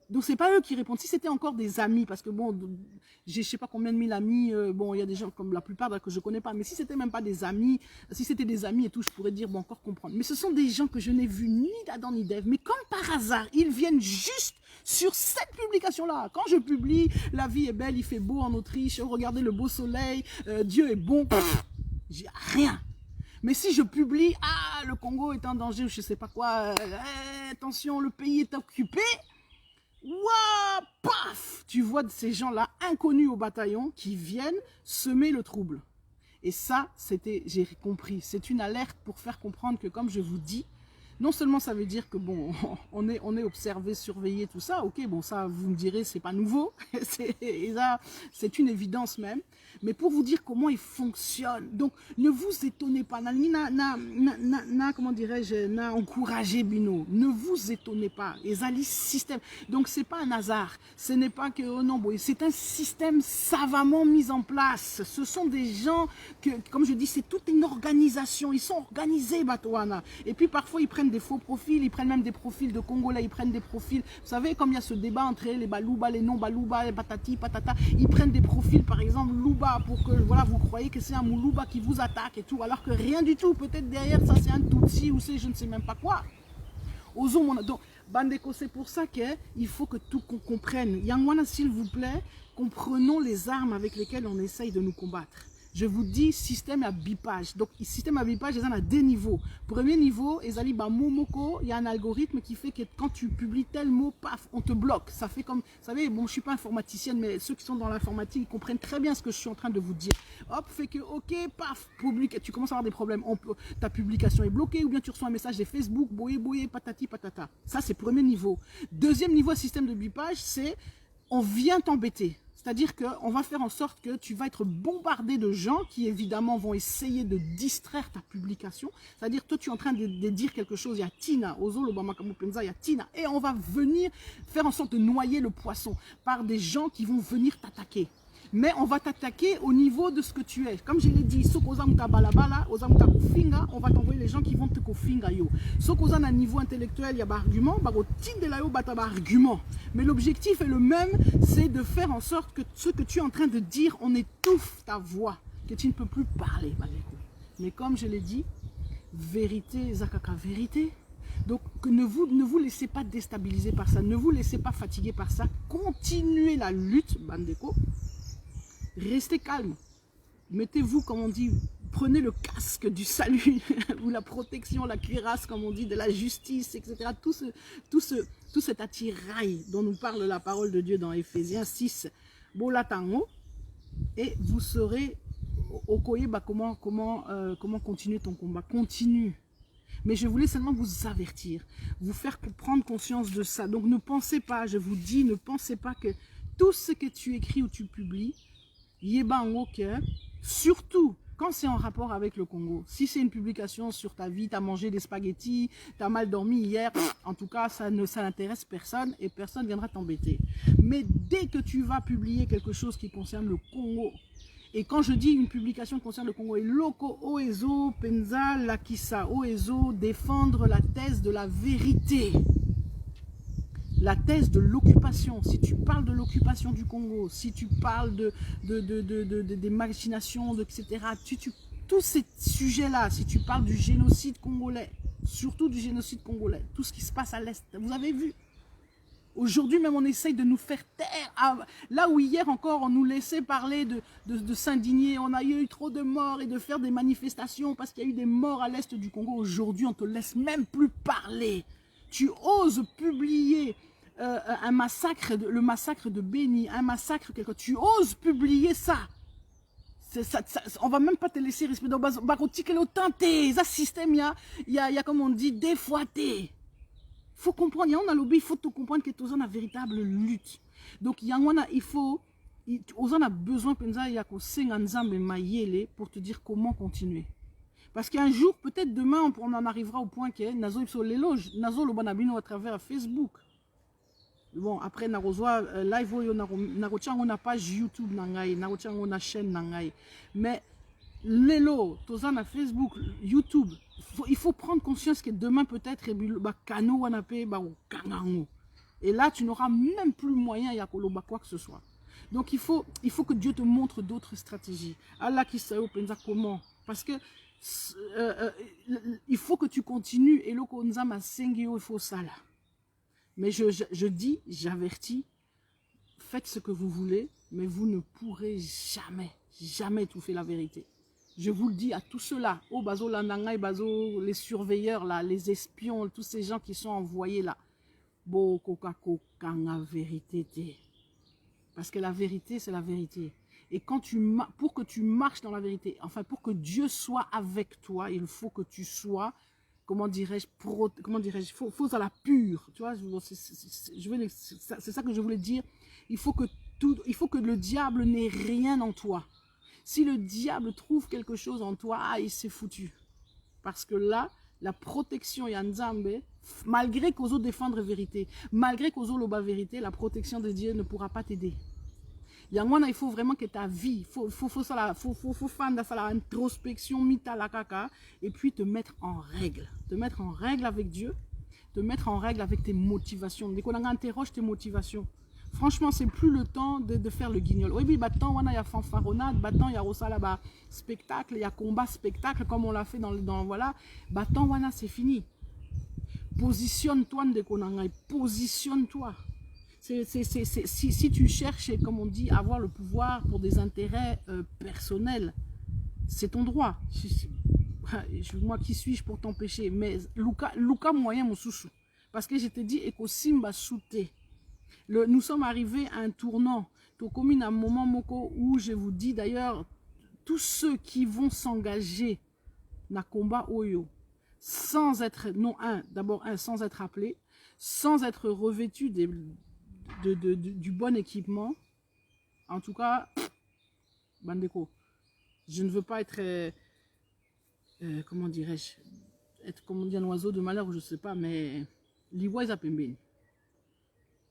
Donc, c'est pas eux qui répondent. Si c'était encore des amis, parce que bon, j'ai je sais pas combien de mille amis, bon, il y a des gens comme la plupart que je connais pas, mais si c'était même pas des amis, si c'était des amis et tout, je pourrais dire, bon, encore comprendre. Mais ce sont des gens que je n'ai vus ni d'Adam ni d'Ève, mais comme par hasard, ils viennent juste sur cette publication-là. Quand je publie, la vie est belle, il fait beau en Autriche, regardez le beau soleil, Dieu est bon, j'ai rien. Mais si je publie, ah, le Congo est en danger, je sais pas quoi, attention, le pays est occupé, waouh, paf, tu vois ces gens-là inconnus au bataillon qui viennent semer le trouble. Et ça, j'ai compris, c'est une alerte pour faire comprendre que, comme je vous dis, non seulement ça veut dire que bon, on est observé, surveillé, tout ça, ok, bon ça, vous me direz, c'est pas nouveau, c'est une évidence même, mais pour vous dire comment il fonctionne. Donc, ne vous étonnez pas, comment dirais-je, n'a encouragé Bino, ne vous étonnez pas, les alliés système. Donc, c'est pas un hasard, ce n'est pas que, oh non, c'est un système savamment mis en place. Ce sont des gens que, comme je dis, c'est toute une organisation, ils sont organisés, Batouana. Et puis, parfois, ils prennent des faux profils, ils prennent même des profils de Congolais, ils prennent des profils, vous savez, comme il y a ce débat entre les Balouba, les non-Balouba, les patati, patata, ils prennent des profils, par exemple, Louba, pour que, voilà, vous croyez que c'est un Moulouba qui vous attaque et tout, alors que rien du tout, peut-être derrière ça, c'est un Tutsi ou c'est je ne sais même pas quoi. Donc, Bandeko, c'est pour ça qu'il faut que tout qu'on comprenne. Yangwana, s'il vous plaît, comprenons les armes avec lesquelles on essaye de nous combattre. Je vous dis système à bipage. Donc, système à bipage, il y en a deux niveaux. Premier niveau, il y a un algorithme qui fait que quand tu publies tel mot, paf, on te bloque. Ça fait comme, vous savez, bon, je suis pas informaticienne, mais ceux qui sont dans l'informatique, ils comprennent très bien ce que je suis en train de vous dire. Hop, fait que, ok, paf, public, tu commences à avoir des problèmes. Ta publication est bloquée, ou bien tu reçois un message de Facebook, boyé, patati, patata. Ça, c'est premier niveau. Deuxième niveau, système de bipage, c'est, on vient t'embêter. C'est-à-dire qu'on va faire en sorte que tu vas être bombardé de gens qui, évidemment, vont essayer de distraire ta publication. C'est-à-dire, toi, tu es en train de dire quelque chose, il y a Tina, Ozo, le Bamakamu Penza, il y a Tina. Et on va venir faire en sorte de noyer le poisson par des gens qui vont venir t'attaquer. Mais on va t'attaquer au niveau de ce que tu es. Comme je l'ai dit, on va t'envoyer les gens qui vont te kofinga. Sokozan à niveau intellectuel, il y a des arguments, argument. Mais l'objectif est le même, c'est de faire en sorte que ce que tu es en train de dire, on étouffe ta voix, que tu ne peux plus parler. Mais comme je l'ai dit, vérité, Zakaka, vérité. Donc, ne vous laissez pas déstabiliser par ça, ne vous laissez pas fatiguer par ça. Continuez la lutte, Bandeko. Restez calme. Mettez-vous, comme on dit, prenez le casque du salut, ou la protection, la cuirasse, comme on dit, de la justice, etc. Tout cet attirail dont nous parle la parole de Dieu dans Éphésiens 6, Bolatango, et vous saurez, Okoyeba, comment continuer ton combat. Continue. Mais je voulais seulement vous avertir, vous faire prendre conscience de ça. Donc ne pensez pas, je vous dis, ne pensez pas que tout ce que tu écris ou tu publies, surtout quand c'est en rapport avec le Congo. Si c'est une publication sur ta vie, tu as mangé des spaghettis, tu as mal dormi hier, en tout cas, ça n'intéresse personne et personne ne viendra t'embêter. Mais dès que tu vas publier quelque chose qui concerne le Congo, et quand je dis une publication qui concerne le Congo, et Loko, Oezo, Penza, Lakissa, Oezo, défendre la thèse de la vérité. La thèse de l'occupation, si tu parles de l'occupation du Congo, si tu parles des machinations, etc., tous ces sujets-là, si tu parles du génocide congolais, surtout du génocide congolais, tout ce qui se passe à l'Est, vous avez vu. Aujourd'hui même, on essaye de nous faire taire. Là où hier encore, on nous laissait parler de s'indigner, on a eu trop de morts et de faire des manifestations parce qu'il y a eu des morts à l'Est du Congo. Aujourd'hui, on ne te laisse même plus parler. Tu oses publier un massacre, le massacre de Béni, un massacre, quelque tu oses publier ça. On va même pas te laisser respirer. Donc, ça système, il y a, comme on dit, défoîté. Faut comprendre, il y a un lobby, il faut te comprendre que tu as une véritable lutte. Donc, il faut, on a besoin pour te dire comment continuer. Parce qu'un jour, peut-être demain, on en arrivera au point que Nazo sur l'éloge, Nazo le banabino à travers Facebook. Bon, après, Narozwa, live, on a page YouTube, on a chaîne. Mais l'élo, Tozan à Facebook, YouTube, il faut prendre conscience que demain, peut-être, et là, tu n'auras même plus moyen de quoi que ce soit. Donc, il faut que Dieu te montre d'autres stratégies. Allah qui sait comment. Parce que il faut que tu continues. Et le konzama sengio, il faut ça là. Mais je dis, j'avertis, faites ce que vous voulez, mais vous ne pourrez jamais étouffer la vérité. Je vous le dis à tous ceux-là, oh bazo landangay, bazo les surveilleurs là, les espions, tous ces gens qui sont envoyés là. Bo coca kanga vérité. Parce que la vérité, c'est la vérité. Et quand pour que tu marches dans la vérité, enfin pour que Dieu soit avec toi, il faut que tu sois, comment dirais-je, faut à la pure. Tu vois, c'est ça que je voulais dire. Il faut que le diable n'ait rien en toi. Si le diable trouve quelque chose en toi, il s'est foutu. Parce que là, la protection Yanzambe, malgré qu'Ozo défendre la vérité, malgré qu'Ozo loba vérité, la protection de Dieu ne pourra pas t'aider. Il faut vraiment que ta vie, faut faire la introspection, mita la kaka, et puis te mettre en règle. Te mettre en règle avec Dieu, te mettre en règle avec tes motivations. Dès qu'on interroge tes motivations. Franchement, c'est plus le temps de faire le guignol. Oui, il y a fanfaronnade, il y a aussi là-bas spectacle, il y a combat spectacle, comme on l'a fait dans voilà. C'est fini. Positionne-toi, positionne-toi. Si tu cherches, comme on dit, avoir le pouvoir pour des intérêts personnels, c'est ton droit. Moi, qui suis-je pour t'empêcher? Mais Luka moyen mon souchou. Parce que je te dis, Ekosimba souté. Nous sommes arrivés à un tournant. Comme un moment moko où je vous dis d'ailleurs, tous ceux qui vont s'engager dans combat Oyo, sans être, sans être appelés, sans être revêtus du bon équipement, en tout cas, Bandeko, je ne veux pas être, comment dirais-je, être comme on dit un oiseau de malheur, je ne sais pas, mais l'Ivoire est pembeni.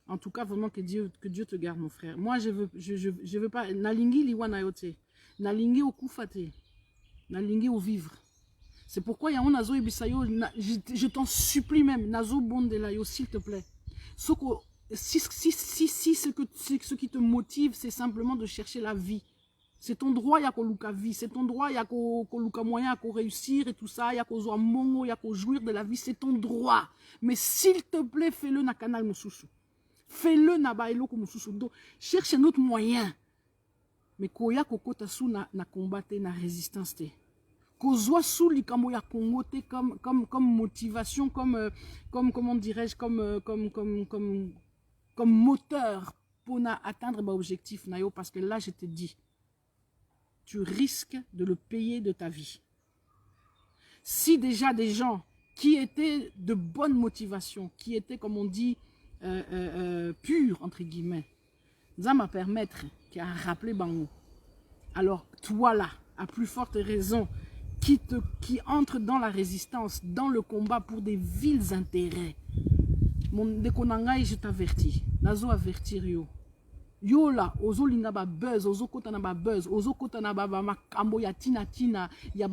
En tout cas, vraiment que Dieu te garde, mon frère. Moi, je veux pas. Nalingi liwa nayote. Nalingi au koufate. Nalingi au vivre. C'est pourquoi il y a un nazo ibisayo. Je t'en supplie même. Nazo bondelayo, s'il te plaît. Si ce qui te motive, c'est simplement de chercher la vie. C'est ton droit, il y a luka vie. C'est ton droit, il y a luka moyen, il y a réussir et tout ça. Il y a zoa mongo, il y a jouir de la vie. C'est ton droit. Mais s'il te plaît, fais-le na canal Moussousou. Fais-le naba eloko mususu. Cherche un autre moyen. Mais koya kokota sou na combattre na résistance te. Kozwa sou likamo ya Congo te comme motivation, comme comment dirais-je, comme moteur pour atteindre l'objectif nayo, parce que là je te dis, tu risques de le payer de ta vie. Si déjà des gens qui étaient de bonne motivation, qui étaient, comme on dit, pur, entre guillemets, ça m'a permettre qui a rappelé Bango. Alors toi là, à plus forte raison, qui entre dans la résistance, dans le combat pour des vils intérêts, mon dékonangai, je t'avertis, nazo avertir yo. Yo là, ozo linga ba buzz, ozo kota na ba buzz, ozo kota na ba makambo ya tina, y a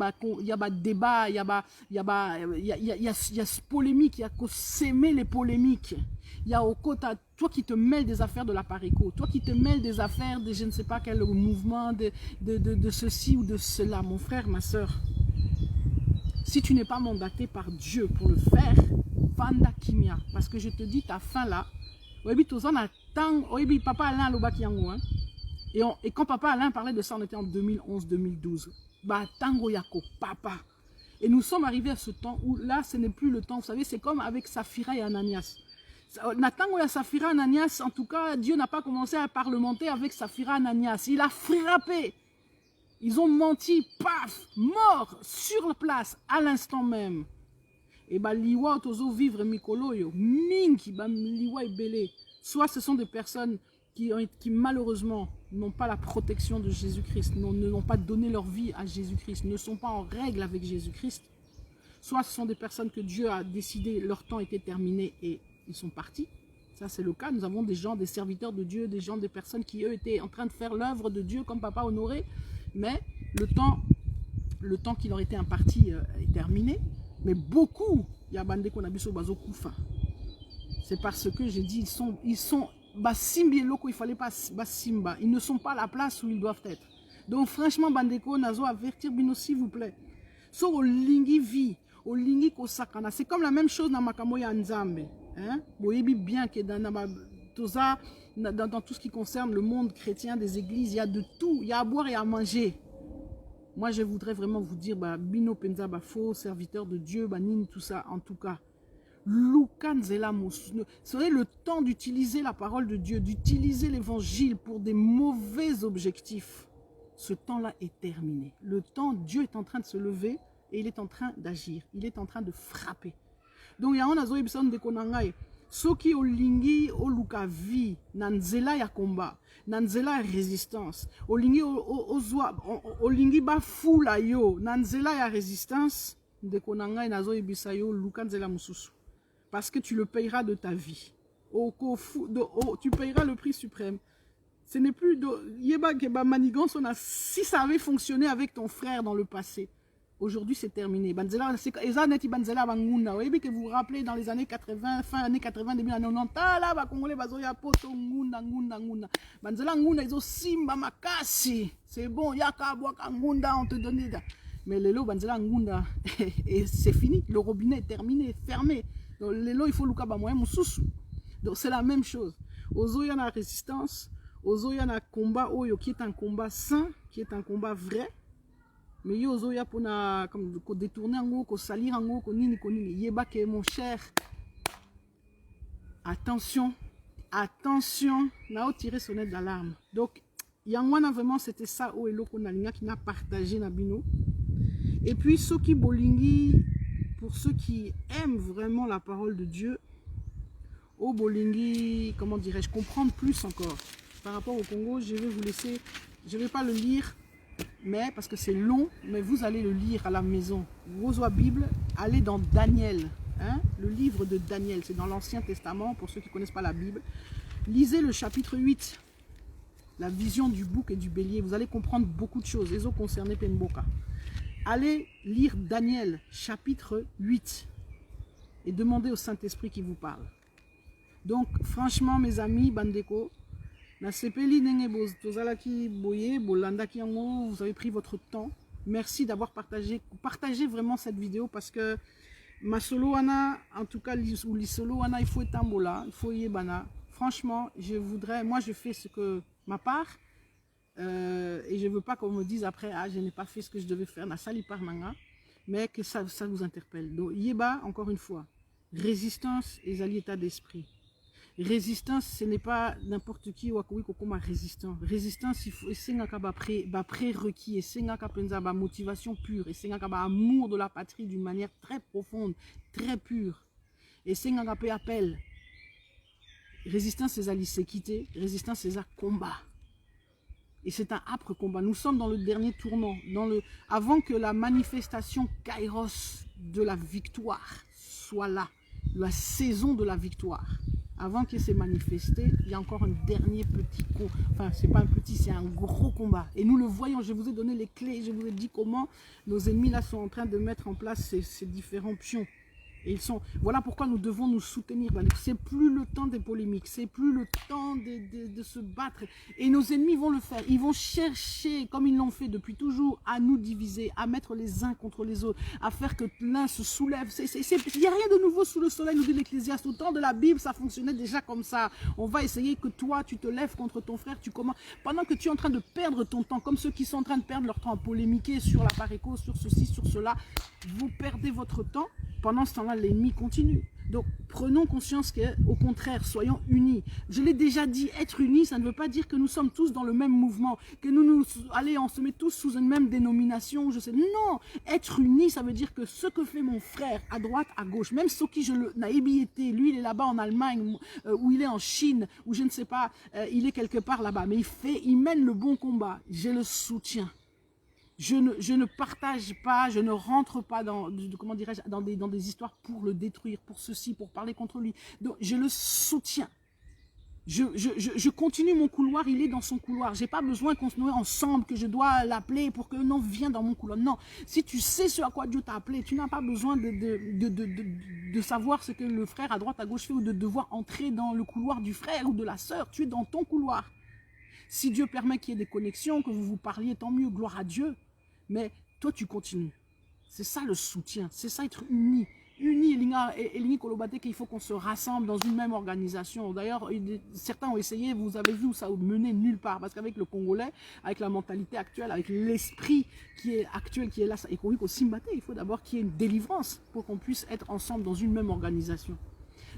débat, y a polémique, y a qu'au s'aimer les polémiques. Il y a au kota, toi qui te mêles des affaires de la Pareco, toi qui te mêles des affaires de je ne sais pas quel mouvement, de ceci ou de cela, mon frère, ma soeur. Si tu n'es pas mandaté par Dieu pour le faire, Vanda Kimia, parce que je te dis, ta fin là, Papa Alain et quand Papa Alain parlait de ça, on était en 2011-2012. Tango Yako, Papa. Et nous sommes arrivés à ce temps où là, ce n'est plus le temps. Vous savez, c'est comme avec Saphira et Ananias. Nathan ou Saphira Ananias, en tout cas, Dieu n'a pas commencé à parlementer avec Saphira Ananias. Il a frappé. Ils ont menti, paf, mort, sur place, à l'instant même. Et bah, liwa tozo vivre mikolo yo, mingi, bah, liwa et belé. Soit ce sont des personnes qui malheureusement n'ont pas la protection de Jésus-Christ, ne n'ont pas donné leur vie à Jésus-Christ, ne sont pas en règle avec Jésus-Christ. Soit ce sont des personnes que Dieu a décidé, leur temps était terminé et ils sont partis. Ça, c'est le cas. Nous avons des gens, des serviteurs de Dieu, des gens, des personnes qui, eux, étaient en train de faire l'œuvre de Dieu comme Papa Honoré. Mais le temps qui leur était imparti est terminé. Mais beaucoup, il y a bandé qu'on a vu sur Bazo Koufa. C'est parce que j'ai dit, ils sont Basimbi et Loko, il fallait pas Basimba. Ils ne sont pas à la place où ils doivent être. Donc, franchement, Bandeko, Nazo, avertir Bino, s'il vous plaît. So, au lingi vi, au lingi kosakana. C'est comme la même chose dans Makamoya Nzambe. Hein? Vous voyez bien que dans tout ce qui concerne le monde chrétien des églises, il y a de tout. Il y a à boire et à manger. Moi, je voudrais vraiment vous dire, Bino Penza, faux serviteur de Dieu, Nini, tout ça, en tout cas. Serait le temps d'utiliser la parole de Dieu, d'utiliser l'évangile pour des mauvais objectifs. Ce temps-là est terminé. Le temps, Dieu est en train de se lever et il est en train d'agir. Il est en train de frapper. Donc, il y a un azo ebison de konangai. Soki olingi oluka vi, nanzela ya combat, nanzela ya résistance. Olingi olingi ba fula yo, nanzela ya résistance. De konangai nazo ebisa yo luka nzela mususu. Parce que tu le payeras de ta vie. Tu payeras le prix suprême. Ce n'est plus de Yeba Keba Manigance. Si ça avait fonctionné avec ton frère dans le passé, aujourd'hui c'est terminé. Banzela, que vous vous rappelez dans les années 80, fin années 80, début années 90, là, ba Congolais, bazoya poto, ngunda. Banzela ngunda, ils ont simba makasi. C'est bon, yaka boaka ngunda, on te donnait. Mais les lots, banzela ngunda, et c'est fini. Le robinet est terminé, fermé. Donc les lots, il faut luka ba moyen mususu. Donc c'est la même chose. Ozo y a la résistance. Ozo y a un combat oyo qui est un combat sain, qui est un combat vrai. Mais yo ozo y a pour comme détourner en gros, ko salir en gros, ko nini. Yeba ke mon cher. Attention, attention, n'a tiré sonnette d'alarme. Donc Yangwana vraiment c'était ça o elo konalinga qui n'a partagé Nabino. Et puis Soki Bolingi, pour ceux qui aiment vraiment la parole de Dieu, au Bolingi, comment dirais-je, comprendre plus encore. Par rapport au Congo, je vais vous laisser, je ne vais pas le lire, mais parce que c'est long, mais vous allez le lire à la maison. Vos Bible, allez dans Daniel, hein, le livre de Daniel, c'est dans l'Ancien Testament, pour ceux qui ne connaissent pas la Bible. Lisez le chapitre 8, la vision du bouc et du bélier, vous allez comprendre beaucoup de choses, les autres concernés Pemboka. Allez lire Daniel, chapitre 8, et demandez au Saint-Esprit qui vous parle. Donc, franchement, mes amis, Bandeko, vous avez pris votre temps. Merci d'avoir partagé vraiment cette vidéo parce que ma solo ana, en tout cas, ou les solo ana, il faut etambola, il faut yebana. Franchement, moi je fais ce que ma part et je veux pas qu'on me dise après, ah, je n'ai pas fait ce que je devais faire, na sali par manga, mais que ça vous interpelle. Donc, yeba, encore une fois, résistance et état d'esprit. Résistance, ce n'est pas n'importe qui ou comme résistant. Résistance, il faut essayer de prérequis, essayer de motivation pure, essayer de amour de la patrie d'une manière très profonde, très pure. Essayer de appel. Résistance, c'est à s'équiter. Résistance, c'est à combat. Et c'est un âpre combat. Nous sommes dans le dernier tournant, avant que la manifestation Kairos de la victoire soit là, la saison de la victoire. Avant qu'il s'est manifesté, il y a encore un dernier petit coup. Enfin, c'est pas un petit, c'est un gros combat. Et nous le voyons, je vous ai donné les clés, je vous ai dit comment nos ennemis là sont en train de mettre en place ces différents pions. Et voilà pourquoi nous devons nous soutenir. C'est plus le temps des polémiques, c'est plus le temps de se battre. Et nos ennemis vont le faire. Ils vont chercher, comme ils l'ont fait depuis toujours, à nous diviser, à mettre les uns contre les autres, à faire que l'un se soulève. Il n'y a rien de nouveau sous le soleil, nous dit l'Ecclésiaste. Au temps de la Bible, ça fonctionnait déjà comme ça. On va essayer que toi, tu te lèves contre ton frère, pendant que tu es en train de perdre ton temps, comme ceux qui sont en train de perdre leur temps à polémiquer sur la paréco, sur ceci, sur cela, vous perdez votre temps. Pendant ce temps-là, l'ennemi continue. Donc, prenons conscience qu'au contraire, soyons unis. Je l'ai déjà dit, être unis, ça ne veut pas dire que nous sommes tous dans le même mouvement, que allez, on se met tous sous une même dénomination, je sais. Non, être unis, ça veut dire que ce que fait mon frère, à droite, à gauche, même ceux qui je le naïbiété, lui, il est là-bas en Allemagne, ou il est en Chine, ou je ne sais pas, il est quelque part là-bas, mais il mène le bon combat, je le soutiens. Je ne partage pas, je ne rentre pas comment dirais-je, dans des histoires pour le détruire, pour ceci, pour parler contre lui. Donc, je le soutiens. Je continue mon couloir, il est dans son couloir. Je n'ai pas besoin qu'on se noie ensemble, que je dois l'appeler pour que non, viens dans mon couloir. Non, si tu sais ce à quoi Dieu t'a appelé, tu n'as pas besoin de savoir ce que le frère à droite, à gauche fait ou de devoir entrer dans le couloir du frère ou de la sœur. Tu es dans ton couloir. Si Dieu permet qu'il y ait des connexions, que vous vous parliez, tant mieux, gloire à Dieu. Mais toi, tu continues. C'est ça le soutien, c'est ça être uni. Uni et l'uni Kolobate qu'il faut qu'on se rassemble dans une même organisation. D'ailleurs, certains ont essayé, vous avez vu, ça menait nulle part. Parce qu'avec le Congolais, avec la mentalité actuelle, avec l'esprit qui est actuel, qui est là, et qu'on dit qu'au Simbate, il faut d'abord qu'il y ait une délivrance pour qu'on puisse être ensemble dans une même organisation.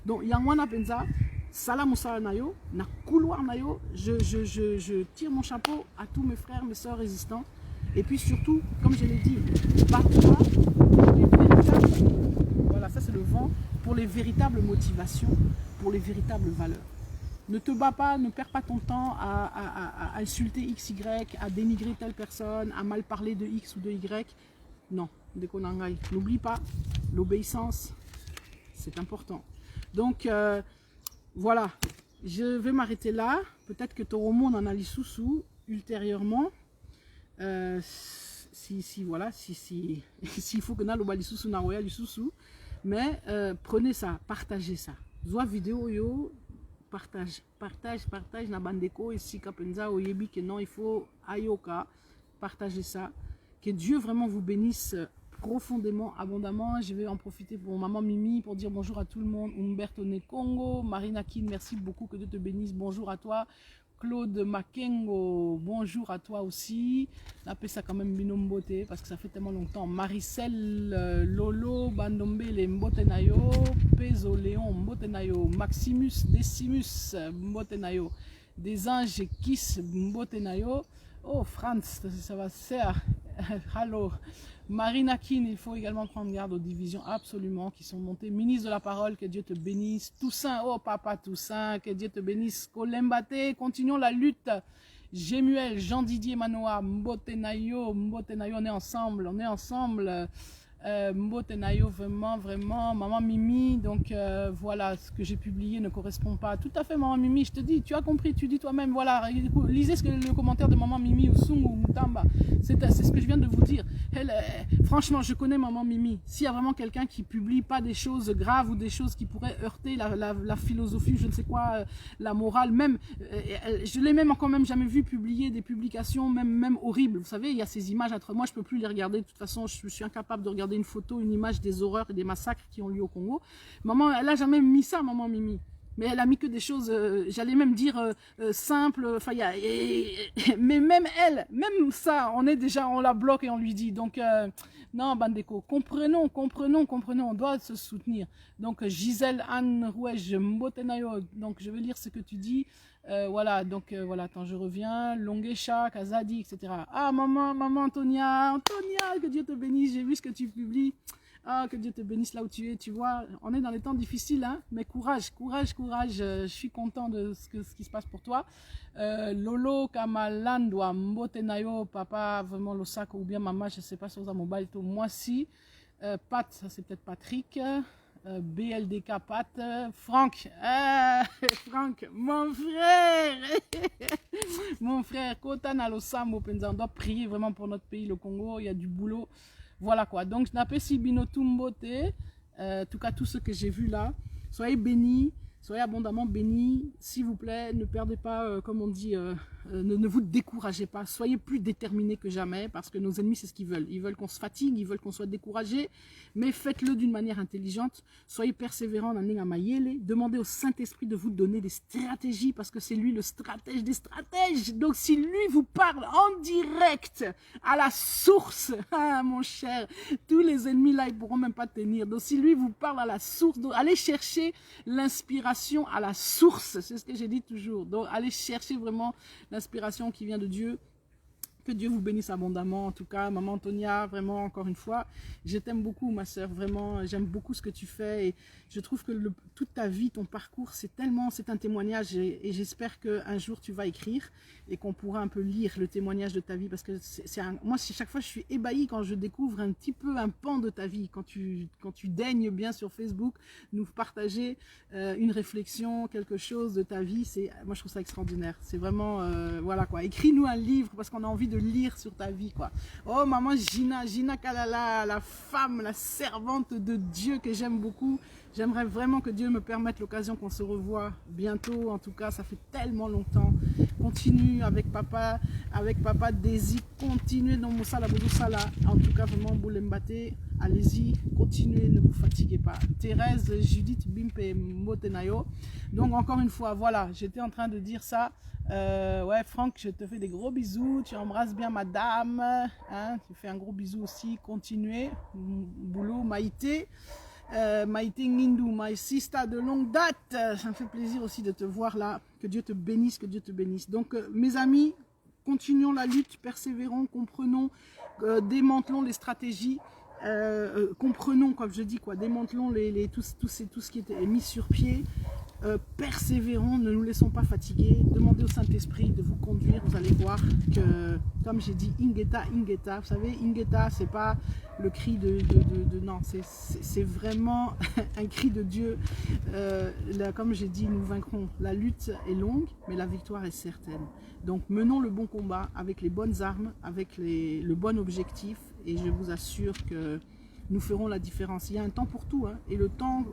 Donc, Yangwana Penza, Salam Moussa Nayo, na couloir Nayo, je tire mon chapeau à tous mes frères, mes sœurs résistants. Et puis surtout, comme je l'ai dit, bats-toi pour les véritables, voilà, ça c'est le vent, pour les véritables motivations, pour les véritables valeurs. Ne te bats pas, ne perds pas ton temps à insulter X, Y, à dénigrer telle personne, à mal parler de X ou de Y. Non, n'oublie pas, l'obéissance, c'est important. Donc, voilà, je vais m'arrêter là. Peut-être que Toromo en a sous ultérieurement. Voilà, s'il faut que nous le mais prenez ça, partagez ça. Zoa vidéo yo, partage na bandeko ici kapenza oyebi que non, il faut ayoka, partager ça. Que Dieu vraiment vous bénisse profondément, abondamment. Je vais en profiter pour maman Mimi pour dire bonjour à tout le monde. Umberto Nekongo, Marina Kin, merci beaucoup, que Dieu te bénisse. Bonjour à toi. Claude Makengo, bonjour à toi aussi. Appelle ça quand même Binombote parce que ça fait tellement longtemps. Maricel, Lolo, Bandombe, les Mbotenayo, Pezo Léon, Mbotenayo, Maximus, Decimus, Mbotenayo, des anges Kiss, Mbotenayo. Oh, Franz, ça va faire. Hallo. Marina Kin, il faut également prendre garde aux divisions absolument qui sont montées. Ministre de la parole, que Dieu te bénisse. Toussaint, oh papa Toussaint, que Dieu te bénisse. Kolembate, continuons la lutte. Jémuel, Jean-Didier Manoa, Mbotenayo, on est ensemble, Mbotenayo, vraiment, maman Mimi, donc voilà, ce que j'ai publié ne correspond pas tout à fait, maman Mimi, je te dis, tu as compris, tu dis toi-même, voilà, lisez le commentaire de maman Mimi ou Sung ou Mutamba, c'est ce que je viens de vous dire. Elle, franchement, je connais maman Mimi, s'il y a vraiment quelqu'un qui publie pas des choses graves ou des choses qui pourraient heurter la philosophie, je ne sais quoi, la morale, même, je l'ai même encore même jamais vu publier des publications même horribles, vous savez, il y a ces images entre moi, je peux plus les regarder, de toute façon, je suis incapable de regarder une photo, une image des horreurs et des massacres qui ont lieu au Congo. Maman, elle a jamais mis ça, maman Mimi. Mais elle a mis que des choses, j'allais même dire simples. Enfin, mais même elle, même ça, on la bloque et on lui dit. Donc, non, Bandeko, comprenons, on doit se soutenir. Donc, Gisèle Anne Rouège Mbotenayo, donc je vais lire ce que tu dis. Voilà, donc voilà, attends, je reviens. Longuecha, Kazadi, etc. Ah, maman Antonia, que Dieu te bénisse, j'ai vu ce que tu publies. Ah, que Dieu te bénisse là où tu es, tu vois. On est dans des temps difficiles, hein, mais courage. Je suis content de ce qui se passe pour toi. Lolo, Kamalandwa, Mbotenayo, papa, vraiment Losako ou bien maman, je ne sais pas si vous avez mobile, moi si. Pat, ça c'est peut-être Patrick. BLDK Pat, Franck, Franck, mon frère, Kota Nalosamo Penza, on doit prier vraiment pour notre pays, le Congo, il y a du boulot, voilà quoi. Donc je n'appelle si Binotumbote, en tout cas tout ce que j'ai vu là, soyez bénis, Soyez abondamment bénis, s'il vous plaît, ne perdez pas, comme on dit, ne vous découragez pas, soyez plus déterminés que jamais, parce que nos ennemis, c'est ce qu'ils veulent. Ils veulent qu'on se fatigue, ils veulent qu'on soit découragé, mais faites-le d'une manière intelligente, soyez persévérants, demandez au Saint-Esprit de vous donner des stratégies, parce que c'est lui le stratège des stratèges. Donc si lui vous parle en direct, à la source, ah mon cher, tous les ennemis là, ils pourront même pas tenir. Donc si lui vous parle à la source, donc allez chercher l'inspiration à la source, c'est ce que j'ai dit toujours. Donc allez chercher vraiment l'inspiration qui vient de Dieu. Que Dieu vous bénisse abondamment. En tout cas, maman Antonia, vraiment, encore une fois, je t'aime beaucoup, ma soeur. Vraiment, j'aime beaucoup ce que tu fais. Et je trouve que toute ta vie, ton parcours, c'est un témoignage. Et j'espère qu'un jour, tu vas écrire et qu'on pourra un peu lire le témoignage de ta vie. Parce que moi, chaque fois, je suis ébahie quand je découvre un petit peu un pan de ta vie. Quand tu daignes bien sur Facebook, nous partager une réflexion, quelque chose de ta vie. Moi, je trouve ça extraordinaire. C'est vraiment, voilà quoi. Écris-nous un livre parce qu'on a envie de lire sur ta vie quoi. Oh maman Gina Kalala, la femme, la servante de Dieu que j'aime beaucoup. J'aimerais vraiment que Dieu me permette l'occasion qu'on se revoie bientôt. En tout cas, ça fait tellement longtemps. Continue avec papa Daisy, continuez dans mon sala. En tout cas, vraiment, Boulembate, allez-y, continuez, ne vous fatiguez pas. Thérèse, Judith, Bimpe, Motenayo. Donc, encore une fois, voilà, j'étais en train de dire ça. Ouais, Franck, je te fais des gros bisous. Tu embrasses bien madame. Hein, tu fais un gros bisou aussi. Continuez. Boulot, Maïté. Maïté Ngindou, my sister de longue date. Ça me fait plaisir aussi de te voir là. Que Dieu te bénisse, que Dieu te bénisse. Donc, mes amis, continuons la lutte, persévérons, comprenons, démantelons les stratégies. Comprenons, comme je dis, quoi, démantelons tout ce qui était mis sur pied. Persévérons, ne nous laissons pas fatiguer, demandez au Saint-Esprit de vous conduire, vous allez voir que, comme j'ai dit, Ingeta, vous savez, Ingeta, c'est pas le cri non, c'est vraiment un cri de Dieu. Là, comme j'ai dit, nous vaincrons. La lutte est longue, mais la victoire est certaine. Donc menons le bon combat avec les bonnes armes, avec le bon objectif, et je vous assure que nous ferons la différence. Il y a un temps pour tout, hein, et le temps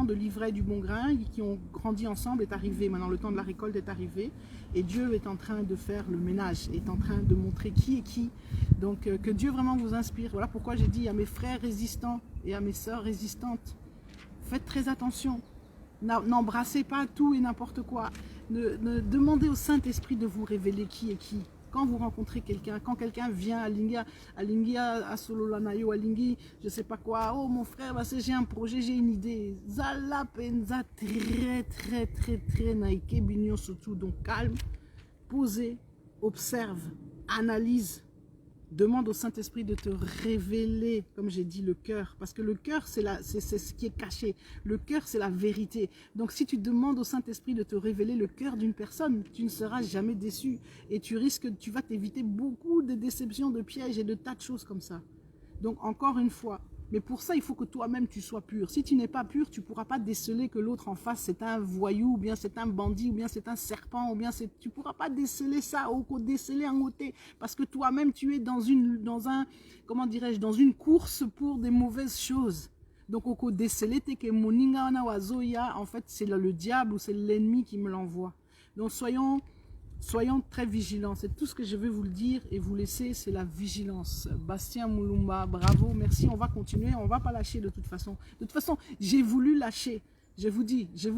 de l'ivraie du bon grain, qui ont grandi ensemble, est arrivé. Maintenant, le temps de la récolte est arrivé, et Dieu est en train de faire le ménage, est en train de montrer qui est qui. Donc, que Dieu vraiment vous inspire. Voilà pourquoi j'ai dit à mes frères résistants et à mes sœurs résistantes, faites très attention. N'embrassez pas tout et n'importe quoi. Demandez au Saint-Esprit de vous révéler qui est qui. Quand vous rencontrez quelqu'un, quand quelqu'un vient à Lingi, à Sololanayo, à Lingi, je sais pas quoi, oh mon frère, j'ai un projet, j'ai une idée. Zala penza très naïke, bignon surtout. Donc calme, posez, observe, analyse. Demande au Saint-Esprit de te révéler, comme j'ai dit, le cœur. Parce que le cœur, c'est ce qui est caché. Le cœur, c'est la vérité. Donc, si tu demandes au Saint-Esprit de te révéler le cœur d'une personne, tu ne seras jamais déçu. Et tu vas t'éviter beaucoup de déceptions, de pièges et de tas de choses comme ça. Donc, encore une fois, mais pour ça, il faut que toi-même, tu sois pur. Si tu n'es pas pur, tu ne pourras pas déceler que l'autre en face, c'est un voyou, ou bien c'est un bandit, ou bien c'est un serpent, ou bien tu ne pourras pas déceler ça, ou déceler en côté, parce que toi-même, tu es dans une course pour des mauvaises choses. Donc, au déceler, en fait, c'est le diable ou c'est l'ennemi qui me l'envoie. Donc, soyons très vigilants. C'est tout ce que je vais vous le dire et vous laisser, c'est la vigilance. Bastien Moulumba, bravo, merci. On va continuer, on ne va pas lâcher de toute façon. De toute façon, j'ai voulu lâcher. Je vous dis, je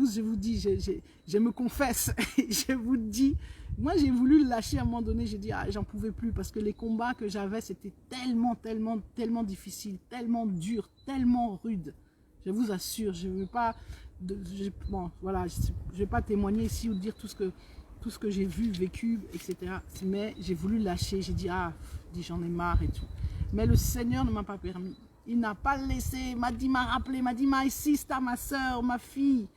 me confesse. Je vous dis, moi j'ai voulu lâcher à un moment donné. J'ai dit, j'en pouvais plus parce que les combats que j'avais, c'était tellement difficile, tellement dur, tellement rude. Je vous assure, je ne veux pas, je vais pas témoigner ici ou dire tout ce que j'ai vu, vécu, etc. Mais j'ai voulu lâcher, j'ai dit, j'en ai marre et tout. Mais le Seigneur ne m'a pas permis. Il n'a pas laissé, m'a rappelé, m'a dit, ma sister, ma soeur, ma fille,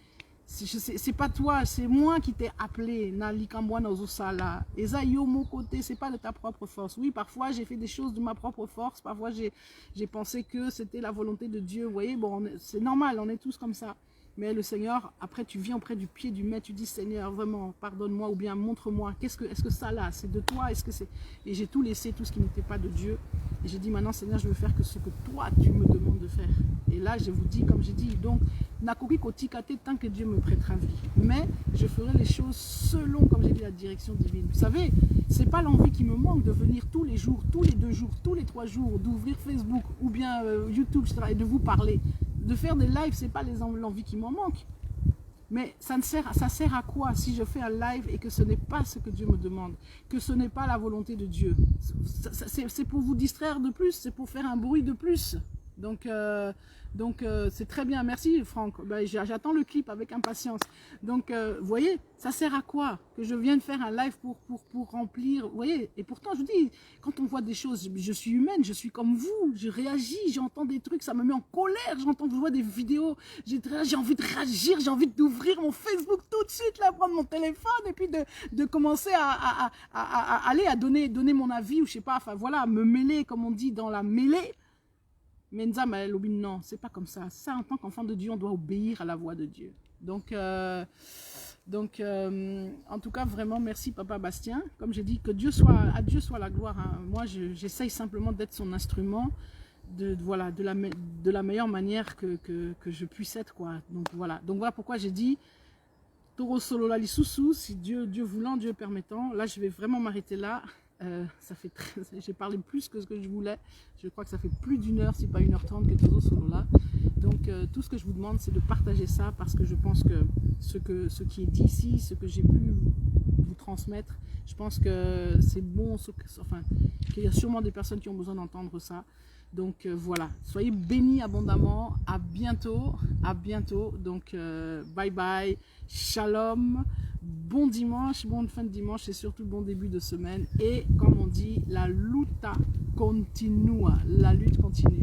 c'est pas toi, c'est moi qui t'ai appelé. Et ça, yo, mon côté, c'est pas de ta propre force. Oui, parfois, j'ai fait des choses de ma propre force. Parfois, j'ai pensé que c'était la volonté de Dieu. Vous voyez, bon, c'est normal, on est tous comme ça. Mais le Seigneur, après tu viens auprès du pied du maître, tu dis Seigneur, vraiment, pardonne-moi ou bien montre-moi, est-ce que ça là, c'est de toi, est-ce que c'est... Et j'ai tout laissé, tout ce qui n'était pas de Dieu. Et j'ai dit maintenant Seigneur, je veux faire que ce que toi tu me demandes de faire. Et là je vous dis, comme j'ai dit, donc, Nakoki Kotikate tant que Dieu me prêtera vie. Mais je ferai les choses selon, comme j'ai dit, la direction divine. Vous savez, c'est pas l'envie qui me manque de venir tous les jours, tous les 2 jours, tous les 3 jours, d'ouvrir Facebook ou bien YouTube, et de vous parler. De faire des lives, c'est pas l'envie qui m'en manque. Mais ça sert à quoi si je fais un live et que ce n'est pas ce que Dieu me demande, que ce n'est pas la volonté de Dieu. C'est pour vous distraire de plus, c'est pour faire un bruit de plus. Donc c'est très bien, merci Franck. Ben, j'attends le clip avec impatience. Donc vous voyez, ça sert à quoi que je vienne faire un live pour remplir, vous voyez. Et pourtant je vous dis, quand on voit des choses, je suis humaine, je suis comme vous, je réagis, j'entends des trucs, ça me met en colère, je vois des vidéos, j'ai envie de réagir, j'ai envie d'ouvrir mon Facebook tout de suite, là, prendre mon téléphone et puis de commencer à aller à donner mon avis ou je sais pas, enfin voilà, me mêler comme on dit dans la mêlée. Mais non, c'est pas comme ça. Ça, en tant qu'enfant de Dieu, on doit obéir à la voix de Dieu. Donc, en tout cas, vraiment, merci Papa Bastien. Comme j'ai dit, à Dieu soit la gloire. Hein. Moi, j'essaye simplement d'être son instrument de la meilleure manière que je puisse être, quoi. Donc voilà pourquoi j'ai dit Toro Solo Lali Soussou, si Dieu voulant, Dieu permettant. Là, je vais vraiment m'arrêter là. J'ai parlé plus que ce que je voulais. Je crois que ça fait plus d'1 heure, si pas 1h30 que Toro Solo là. Donc tout ce que je vous demande, c'est de partager ça parce que je pense que ce qui est dit ici, ce que j'ai pu vous transmettre, je pense que c'est bon, qu'il y a sûrement des personnes qui ont besoin d'entendre ça. Donc voilà, soyez bénis abondamment, à bientôt. Donc bye bye, shalom, bon dimanche, bonne fin de dimanche et surtout bon début de semaine. Et comme on dit, la lutte continue.